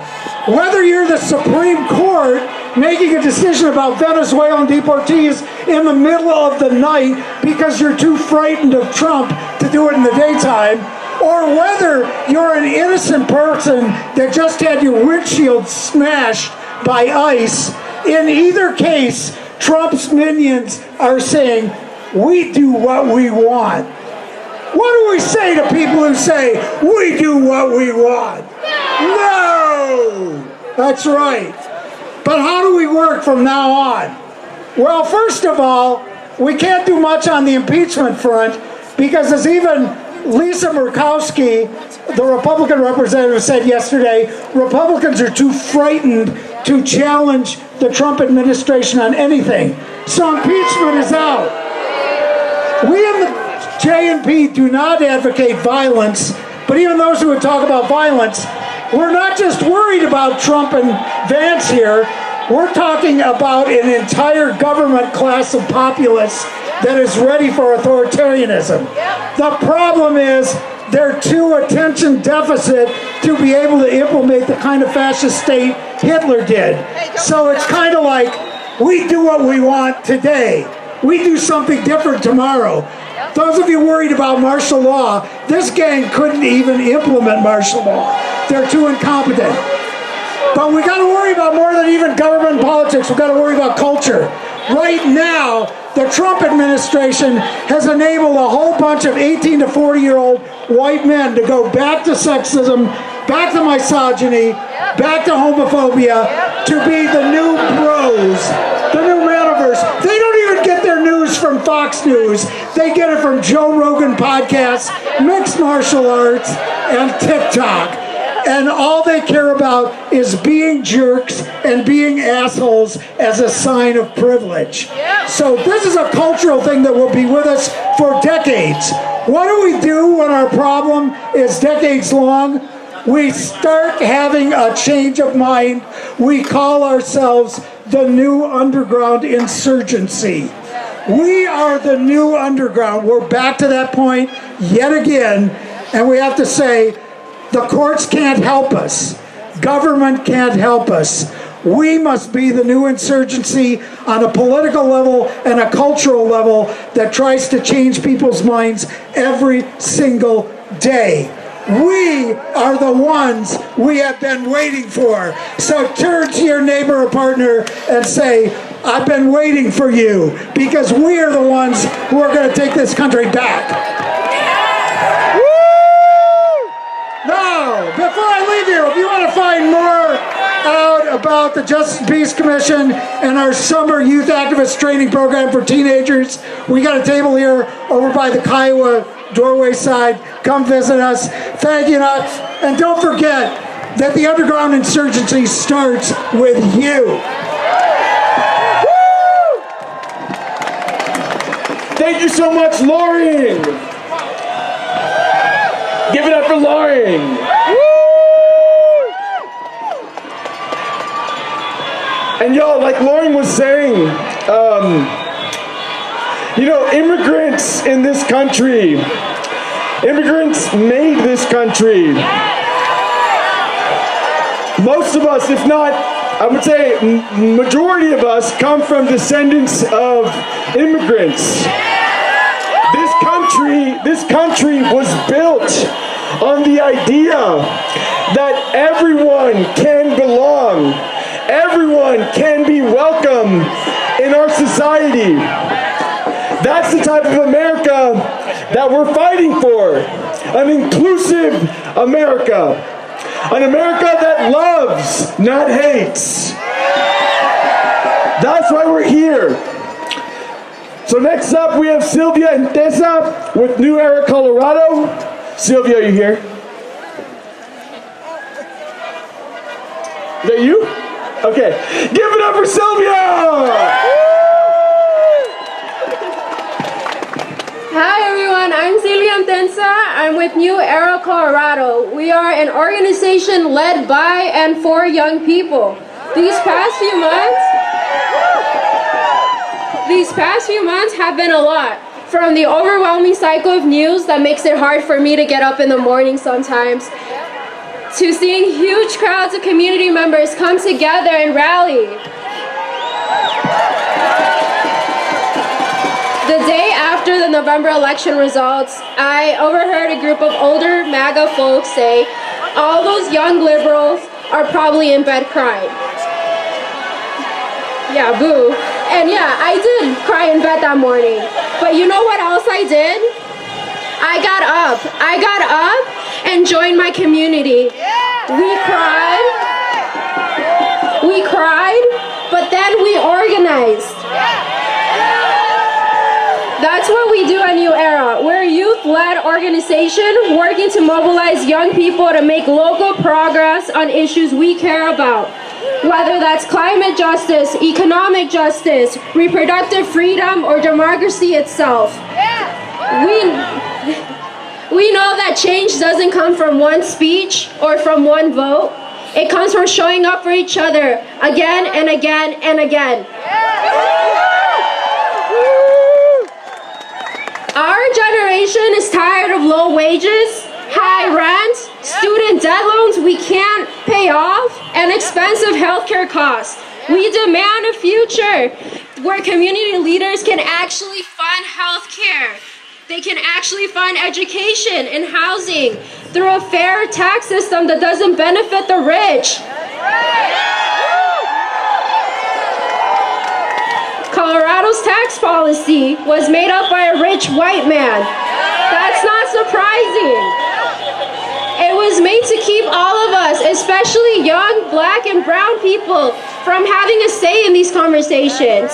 Speaker 16: Whether you're the Supreme Court making a decision about Venezuelan deportees in the middle of the night because you're too frightened of Trump to do it in the daytime, or whether you're an innocent person that just had your windshield smashed by ICE, in either case, Trump's minions are saying, we do what we want. What do we say to people who say, we do what we want? No! That's right. But how do we work from now on? Well, first of all, we can't do much on the impeachment front because as even Lisa Murkowski, the Republican representative, said yesterday, Republicans are too frightened to challenge the Trump administration on anything. So impeachment is out. We in the J&P do not advocate violence, but even those who would talk about violence, we're not just worried about Trump and Vance here. We're talking about an entire government class of populists that is ready for authoritarianism. The problem is they're too attention deficit to be able to implement the kind of fascist state Hitler did. So it's kind of like, we do what we want today. We do something different tomorrow. Those of you worried about martial law, this gang couldn't even implement martial law. They're too incompetent. But we got to worry about more than even government and politics. We got to worry about culture. Right now, the Trump administration has enabled a whole bunch of 18 to 40-year-old white men to go back to sexism, back to misogyny, back to homophobia, to be the new bros, the new metaverse. They don't even get their news from Fox News. They get it from Joe Rogan podcasts, mixed martial arts, and TikTok. And all they care about is being jerks and being assholes as a sign of privilege. So this is a cultural thing that will be with us for decades. What do we do when our problem is decades long? We start having a change of mind. We call ourselves the new underground insurgency. We are the new underground. We're back to that point yet again, and we have to say, the courts can't help us. Government can't help us. We must be the new insurgency on a political level and a cultural level that tries to change people's minds every single day. We are the ones we have been waiting for. So turn to your neighbor or partner and say, I've been waiting for you, because we are the ones who are going to take this country back. Now, before I leave you, if you want to find more out about the Justice and Peace Commission and our summer youth activist training program for teenagers, we got a table here over by the Kiowa doorway side. Come visit us. Thank you, nuts. And don't forget that the underground insurgency starts with you.
Speaker 10: Thank you so much, Lauren. Give it up for Lauren. And y'all, like Lauren was saying, you know, immigrants in this country, immigrants made this country. Most of us, if not, I would say majority of us, come from descendants of immigrants. This country was built on the idea that everyone can belong. Everyone can be welcome in our society. That's the type of America that we're fighting for. An inclusive America. An America that loves, not hates. That's why we're here. So next up, we have Sylvia and Tessa with New Era, Colorado. Sylvia, are you here? Is that you? Okay. Give it up for Sylvia!
Speaker 17: Hi everyone, I'm Sylvia Antensa. I'm with New Era, Colorado. We are an organization led by and for young people. These past few months have been a lot. From the overwhelming cycle of news that makes it hard for me to get up in the morning sometimes, to seeing huge crowds of community members come together and rally. The day after the November election results, I overheard a group of older MAGA folks say, all those young liberals are probably in bed crying. Yeah, boo. And yeah, I did cry in bed that morning. But you know what else I did? I got up and joined my community. We cried, but then we organized. That's what we do at New Era. We're a youth-led organization working to mobilize young people to make local progress on issues we care about. Whether that's climate justice, economic justice, reproductive freedom, or democracy itself. We know that change doesn't come from one speech or from one vote. It comes from showing up for each other again and again and again. Our generation is tired of low wages, high rent, student debt loans we can't pay off, and expensive healthcare costs. We demand a future where community leaders can actually fund healthcare. They can actually fund education and housing through a fair tax system that doesn't benefit the rich. Colorado's tax policy was made up by a rich white man. That's not surprising. It was made to keep all of us, especially young black and brown people, from having a say in these conversations.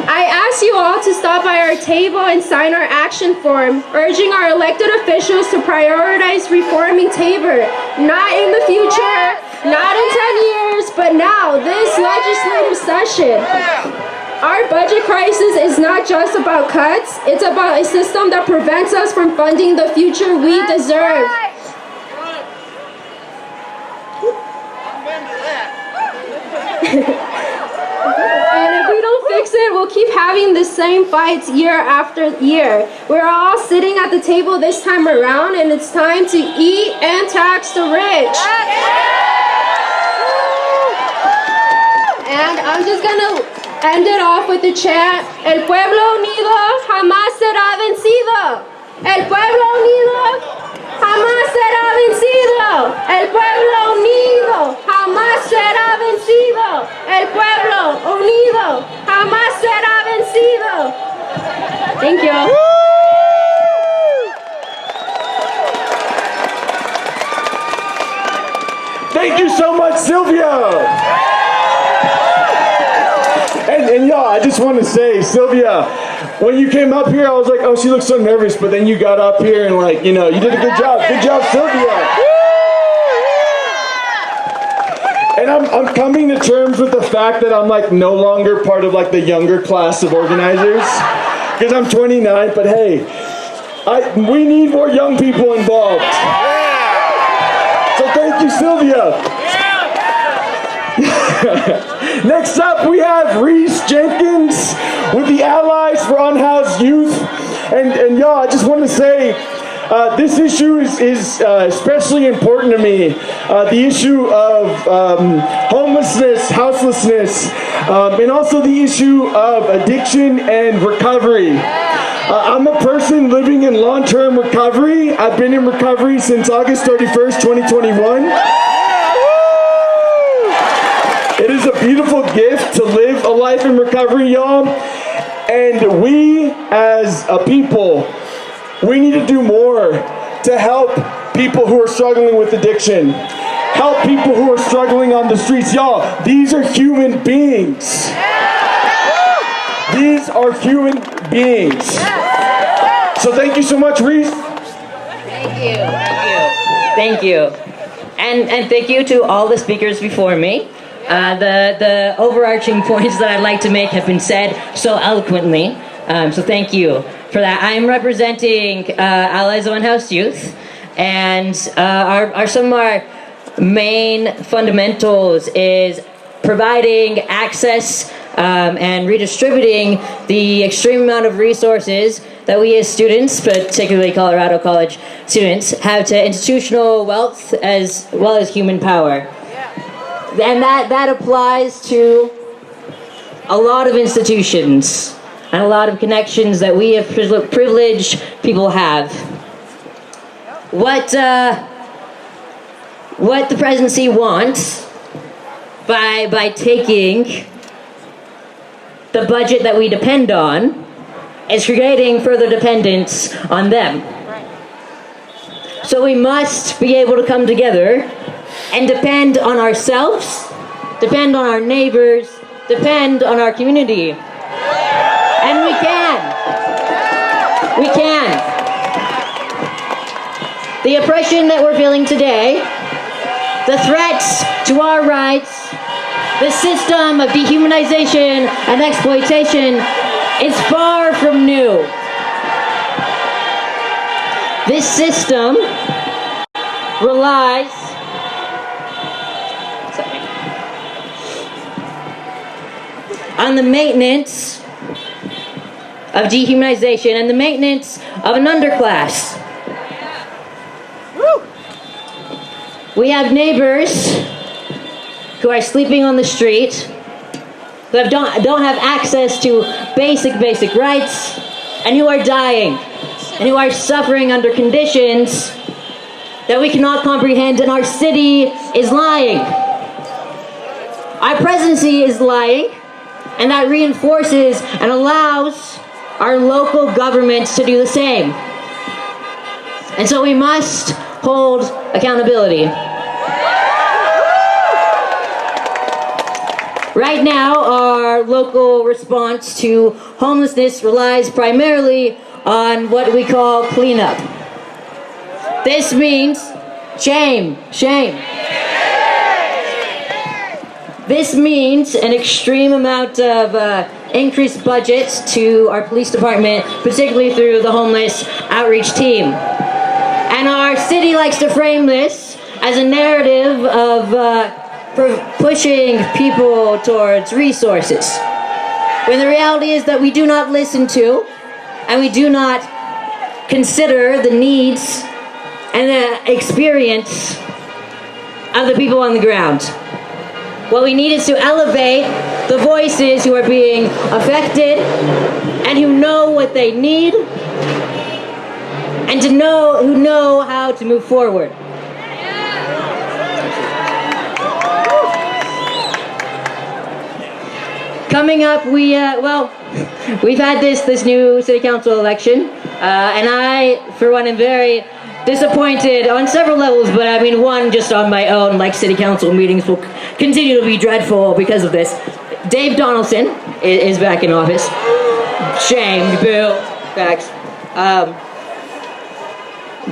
Speaker 17: I ask you all to stop by our table and sign our action form, urging our elected officials to prioritize reforming Tabor, not in the future, not in 10 years, but now, this legislative session. Our budget crisis is not just about cuts, it's about a system that prevents us from funding the future we deserve. And if we don't fix it, we'll keep having the same fights year after year. We're all sitting at the table this time around, and it's time to eat and tax the rich. And I'm just gonna end it off with the chant, El pueblo unido jamás será vencido. El pueblo unido jamás será vencido. El pueblo unido jamás será vencido. El pueblo unido jamás será vencido. Thank you.
Speaker 10: Thank you so much, Sylvia. And y'all, I just want to say, Sylvia, when you came up here, I was like, oh, she looks so nervous, but then you got up here and like, you know, you did a good job. Good job, Sylvia. And I'm coming to terms with the fact that I'm like no longer part of like the younger class of organizers, because I'm 29, but hey, we need more young people involved. So thank you, Sylvia. Next up, we have Reese Jenkins with the Allies for Unhoused Youth. And y'all, I just want to say, this issue is especially important to me. The issue of homelessness, houselessness, and also the issue of addiction and recovery. I'm a person living in long-term recovery. I've been in recovery since August 31st, 2021. It is a beautiful gift to live a life in recovery, y'all. And we, as a people, we need to do more to help people who are struggling with addiction. Help people who are struggling on the streets. Y'all, these are human beings. These are human beings. So thank you so much, Reese.
Speaker 18: Thank you. And thank you to all the speakers before me. The overarching points that I'd like to make have been said so eloquently. So thank you for that. I'm representing Allies of Unhoused Youth, and some of our main fundamentals is providing access and redistributing the extreme amount of resources that we as students, particularly Colorado College students, have to institutional wealth as well as human power. And that applies to a lot of institutions and a lot of connections that we as privileged people have. What the presidency wants by taking the budget that we depend on is creating further dependence on them. So we must be able to come together and depend on ourselves, depend on our neighbors, depend on our community. And we can. We can. The oppression that we're feeling today, the threats to our rights, the system of dehumanization and exploitation is far from new. This system relies on the maintenance of dehumanization and the maintenance of an underclass. We have neighbors who are sleeping on the street, who don't have access to basic rights, and who are dying, and who are suffering under conditions that we cannot comprehend, and our city is lying. Our presidency is lying, and that reinforces and allows our local governments to do the same. And so we must hold accountability. Right now, our local response to homelessness relies primarily on what we call cleanup. This means shame. This means an extreme amount of increased budgets to our police department, particularly through the homeless outreach team. And our city likes to frame this as a narrative of pushing people towards resources, when the reality is that we do not listen to and we do not consider the needs and the experience of the people on the ground. What we need is to elevate the voices who are being affected and who know what they need and who know how to move forward. Coming up, we've had this new city council election, and I, for one, am very disappointed on several levels, but I mean, one, just on my own, like city council meetings will continue to be dreadful because of this. Dave Donaldson is back in office. Shame, boo, facts.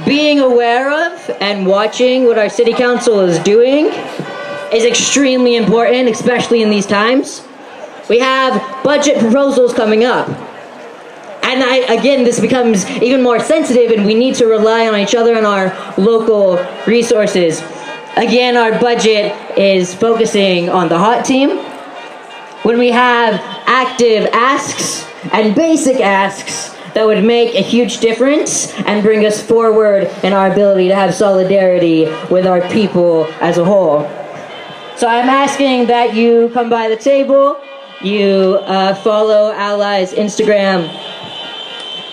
Speaker 18: Being aware of and watching what our city council is doing is extremely important, especially in these times. We have budget proposals coming up. And again, this becomes even more sensitive, and we need to rely on each other and our local resources. Again, our budget is focusing on the HOT team. When we have active asks and basic asks that would make a huge difference and bring us forward in our ability to have solidarity with our people as a whole. So I'm asking that you come by the table, you follow Ally's Instagram,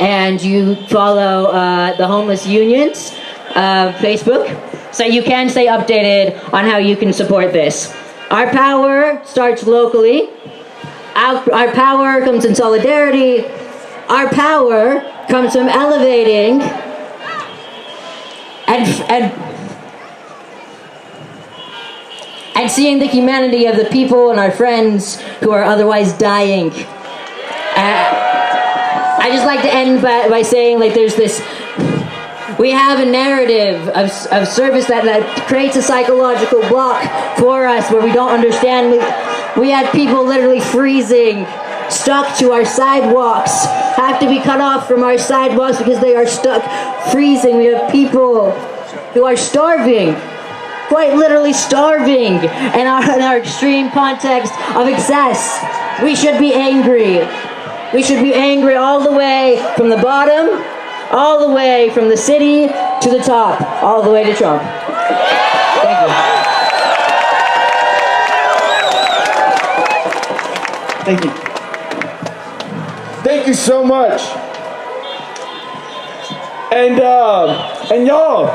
Speaker 18: and you follow the Homeless Union's Facebook, so you can stay updated on how you can support this. Our power starts locally. Our power comes in solidarity. Our power comes from elevating and seeing the humanity of the people and our friends who are otherwise dying. I just like to end by saying, like, there's this, we have a narrative of service that creates a psychological block for us where we don't understand. We had people literally freezing, stuck to our sidewalks, have to be cut off from our sidewalks because they are stuck freezing. We have people who are starving, quite literally starving in our extreme context of excess. We should be angry. We should be angry all the way from the bottom, all the way from the city to the top, all the way to Trump. Thank you.
Speaker 10: Thank you. Thank you so much. And y'all,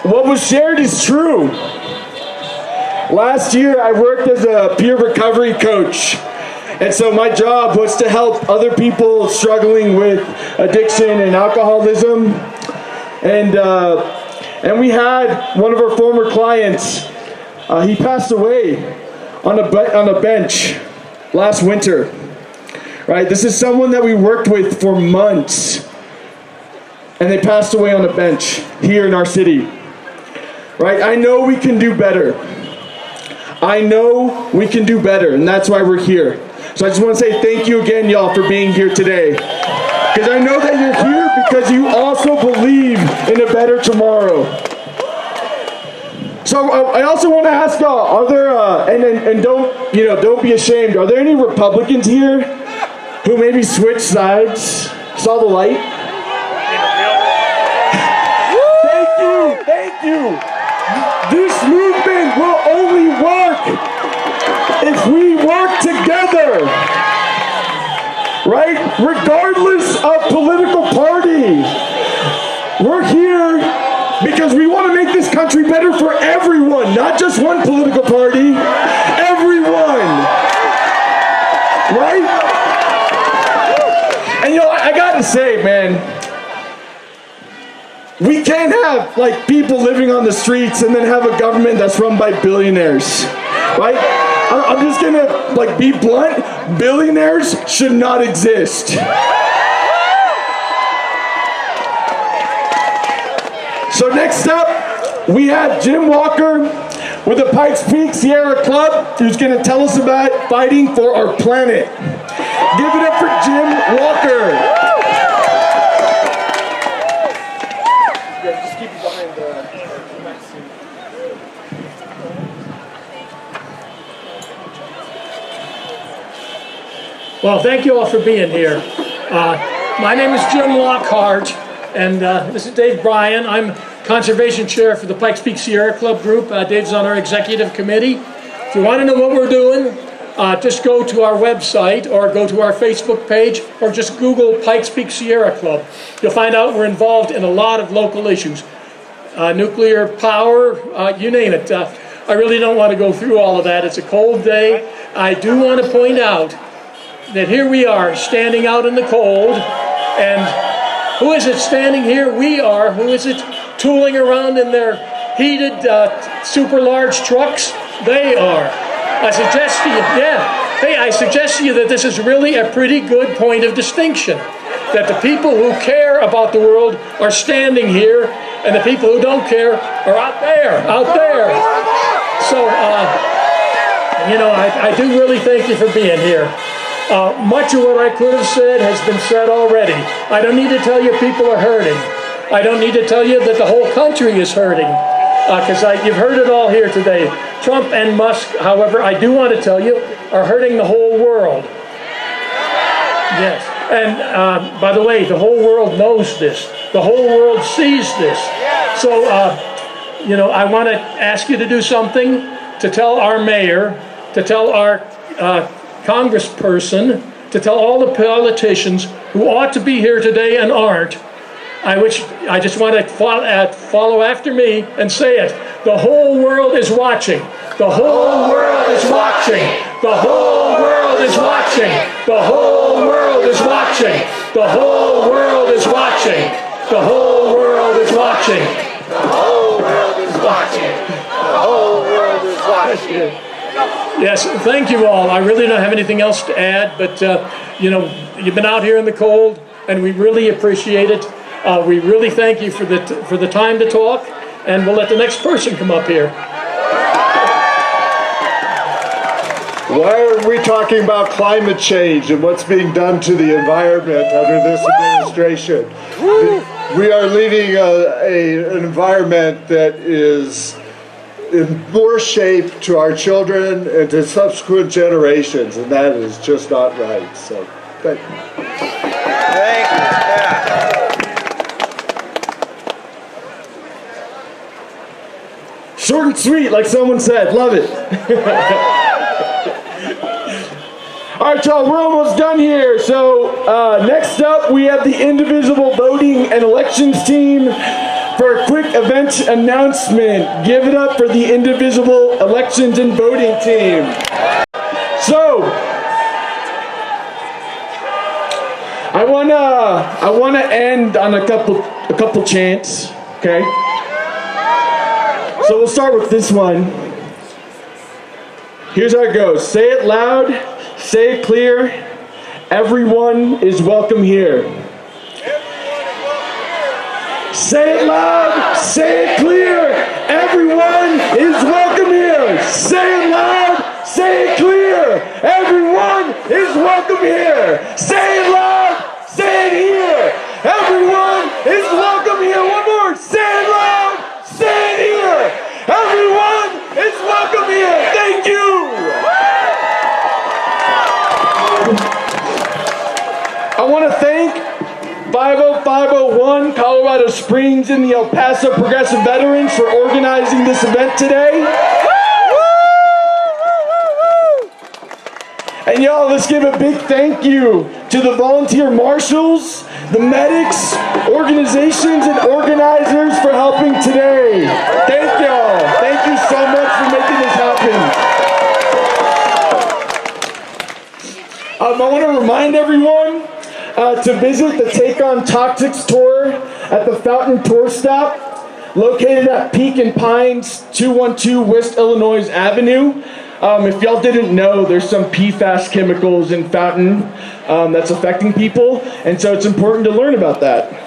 Speaker 10: what was shared is true. Last year, I worked as a peer recovery coach. And so my job was to help other people struggling with addiction and alcoholism. And we had one of our former clients, he passed away on a bench last winter. Right? This is someone that we worked with for months. And they passed away on a bench here in our city. Right? I know we can do better. I know we can do better, and that's why we're here. So I just want to say thank you again, y'all, for being here today. Because I know that you're here because you also believe in a better tomorrow. So I also want to ask y'all, are there, and don't be ashamed, are there any Republicans here who maybe switched sides, saw the light. Thank you. This movement will only work if we work together, right? Regardless of political party. We're here because we want to make this country better for everyone, not just one political party, everyone, right? And you know, I gotta say, man, we can't have like people living on the streets and then have a government that's run by billionaires, right? I'm just gonna like be blunt. Billionaires should not exist. So next up, we have Jim Walker with the Pikes Peak Sierra Club, who's gonna tell us about fighting for our planet. Give it up for Jim Walker.
Speaker 19: Well, thank you all for being here. My name is Jim Lockhart, and this is Dave Bryan. I'm Conservation Chair for the Pikes Peak Sierra Club group. Dave's on our executive committee. If you want to know what we're doing, just go to our website or go to our Facebook page or just Google Pikes Peak Sierra Club. You'll find out we're involved in a lot of local issues. Nuclear power, you name it. I really don't want to go through all of that. It's a cold day. I do want to point out that here we are standing out in the cold, and who is it standing here? We are. Who is it tooling around in their heated, super large trucks? They are. I suggest to you, hey, I suggest to you that this is really a pretty good point of distinction. That the people who care about the world are standing here, and the people who don't care are out there. So, you know, I do really thank you for being here. Much of what I could have said has been said already. I don't need to tell you people are hurting. I don't need to tell you that the whole country is hurting, because you've heard it all here today. Trump and Musk, however, I do want to tell you, are hurting the whole world. Yes, and by the way, the whole world knows this. The whole world sees this. So, you know, I want to ask you to do something, to tell our mayor, to tell our congressperson, to tell all the politicians who ought to be here today and aren't. I just want to follow after me and say it. The whole world is watching. The whole world is watching. The whole world is watching. The whole world is watching. The whole world is watching. The whole world is watching.
Speaker 6: The whole world is watching. The whole world is watching.
Speaker 19: Yes, thank you all. I really don't have anything else to add, but you know, you've been out here in the cold, and we really appreciate it. We really thank you for the time to talk, and we'll let the next person come up here.
Speaker 20: Why are we talking about climate change and what's being done to the environment under this administration? We are leaving an environment that is in more shape to our children and to subsequent generations, and that is just not right. So, thank you.
Speaker 6: Thank you.
Speaker 10: Short and sweet, like someone said. Love it. All right, y'all, we're almost done here. So next up, we have the Indivisible Voting and Elections team for a quick event announcement. Give it up for the Indivisible Elections and Voting team. So, I wanna end on a couple chants, okay? So we'll start with this one. Here's how it goes. Say it loud, say it clear. Everyone is welcome here. Say it loud, say it clear. Everyone is welcome here. Say it loud, say it clear. Everyone is welcome here. Say it loud, say it here. Everyone is welcome here. One more. Say it loud, say it here. Everyone is welcome here. Thank you. want to thank 50501 Colorado Springs and the El Paso Progressive Veterans for organizing this event today. And y'all, let's give a big thank you to the volunteer marshals, the medics, organizations, and organizers for helping today. Thank y'all. Thank you so much for making this happen. I want to remind everyone to visit the Take on Toxics tour at the Fountain Tour Stop, located at Peak and Pines, 212 West Illinois Avenue. If y'all didn't know, there's some PFAS chemicals in Fountain that's affecting people, and so it's important to learn about that.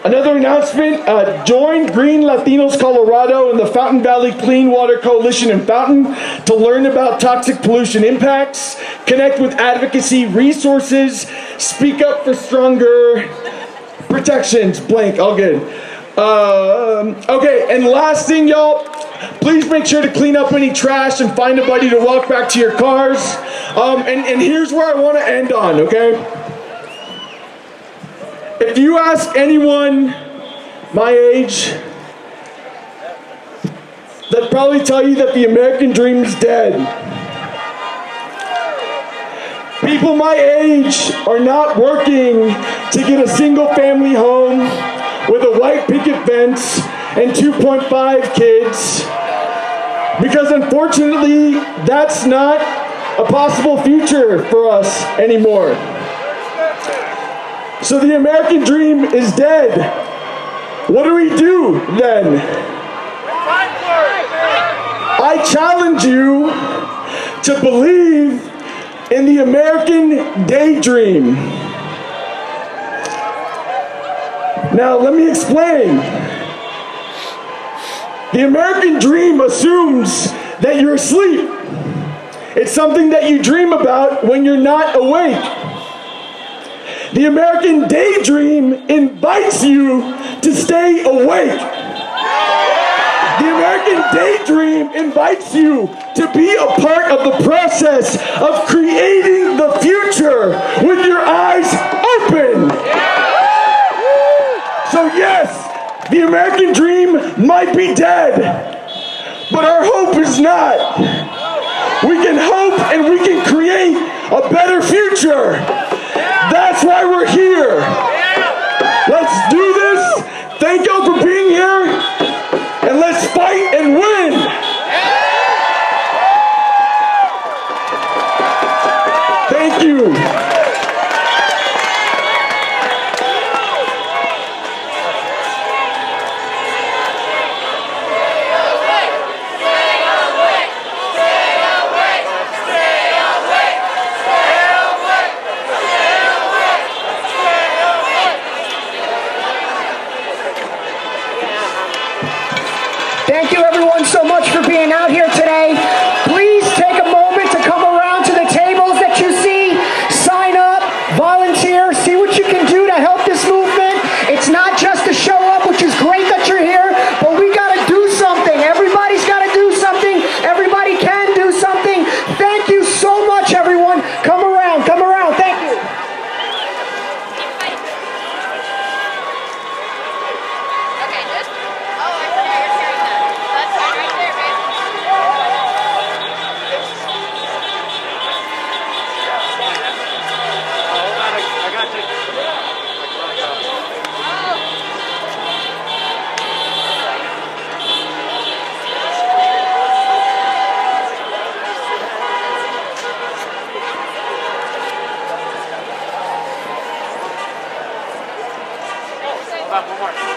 Speaker 10: Another announcement, join Green Latinos Colorado and the Fountain Valley Clean Water Coalition in Fountain to learn about toxic pollution impacts, connect with advocacy resources, speak up for stronger protections, blank, all good. Okay, and last thing, y'all, please make sure to clean up any trash and find a buddy to walk back to your cars. And here's where I want to end on, okay? If you ask anyone my age, they'll probably tell you that the American dream is dead. People my age are not working to get a single family home with a white picket fence and 2.5 kids, because unfortunately, that's not a possible future for us anymore. So the American dream is dead. What do we do then? I challenge you to believe in the American daydream. Now, let me explain. The American dream assumes that you're asleep. It's something that you dream about when you're not awake. The American daydream invites you to stay awake. The American daydream invites you to be a part of the process of creating the future with your eyes open. So yes, the American dream might be dead, but our hope is not. We can hope and we can create a better future. That's why we're here. Let's do this. Thank y'all for being here, and let's fight and win. Thank you.
Speaker 16: Thank you everyone so much for being out here today. Please take a moment to come around to the tables that you see, sign up, volunteer, see what you can do to help this movement. It's not just to show up, which is great that you're here, but we gotta do something. Everybody's gotta do something. Everybody can do something. Thank you so much, everyone. Come around, thank you.
Speaker 5: One more.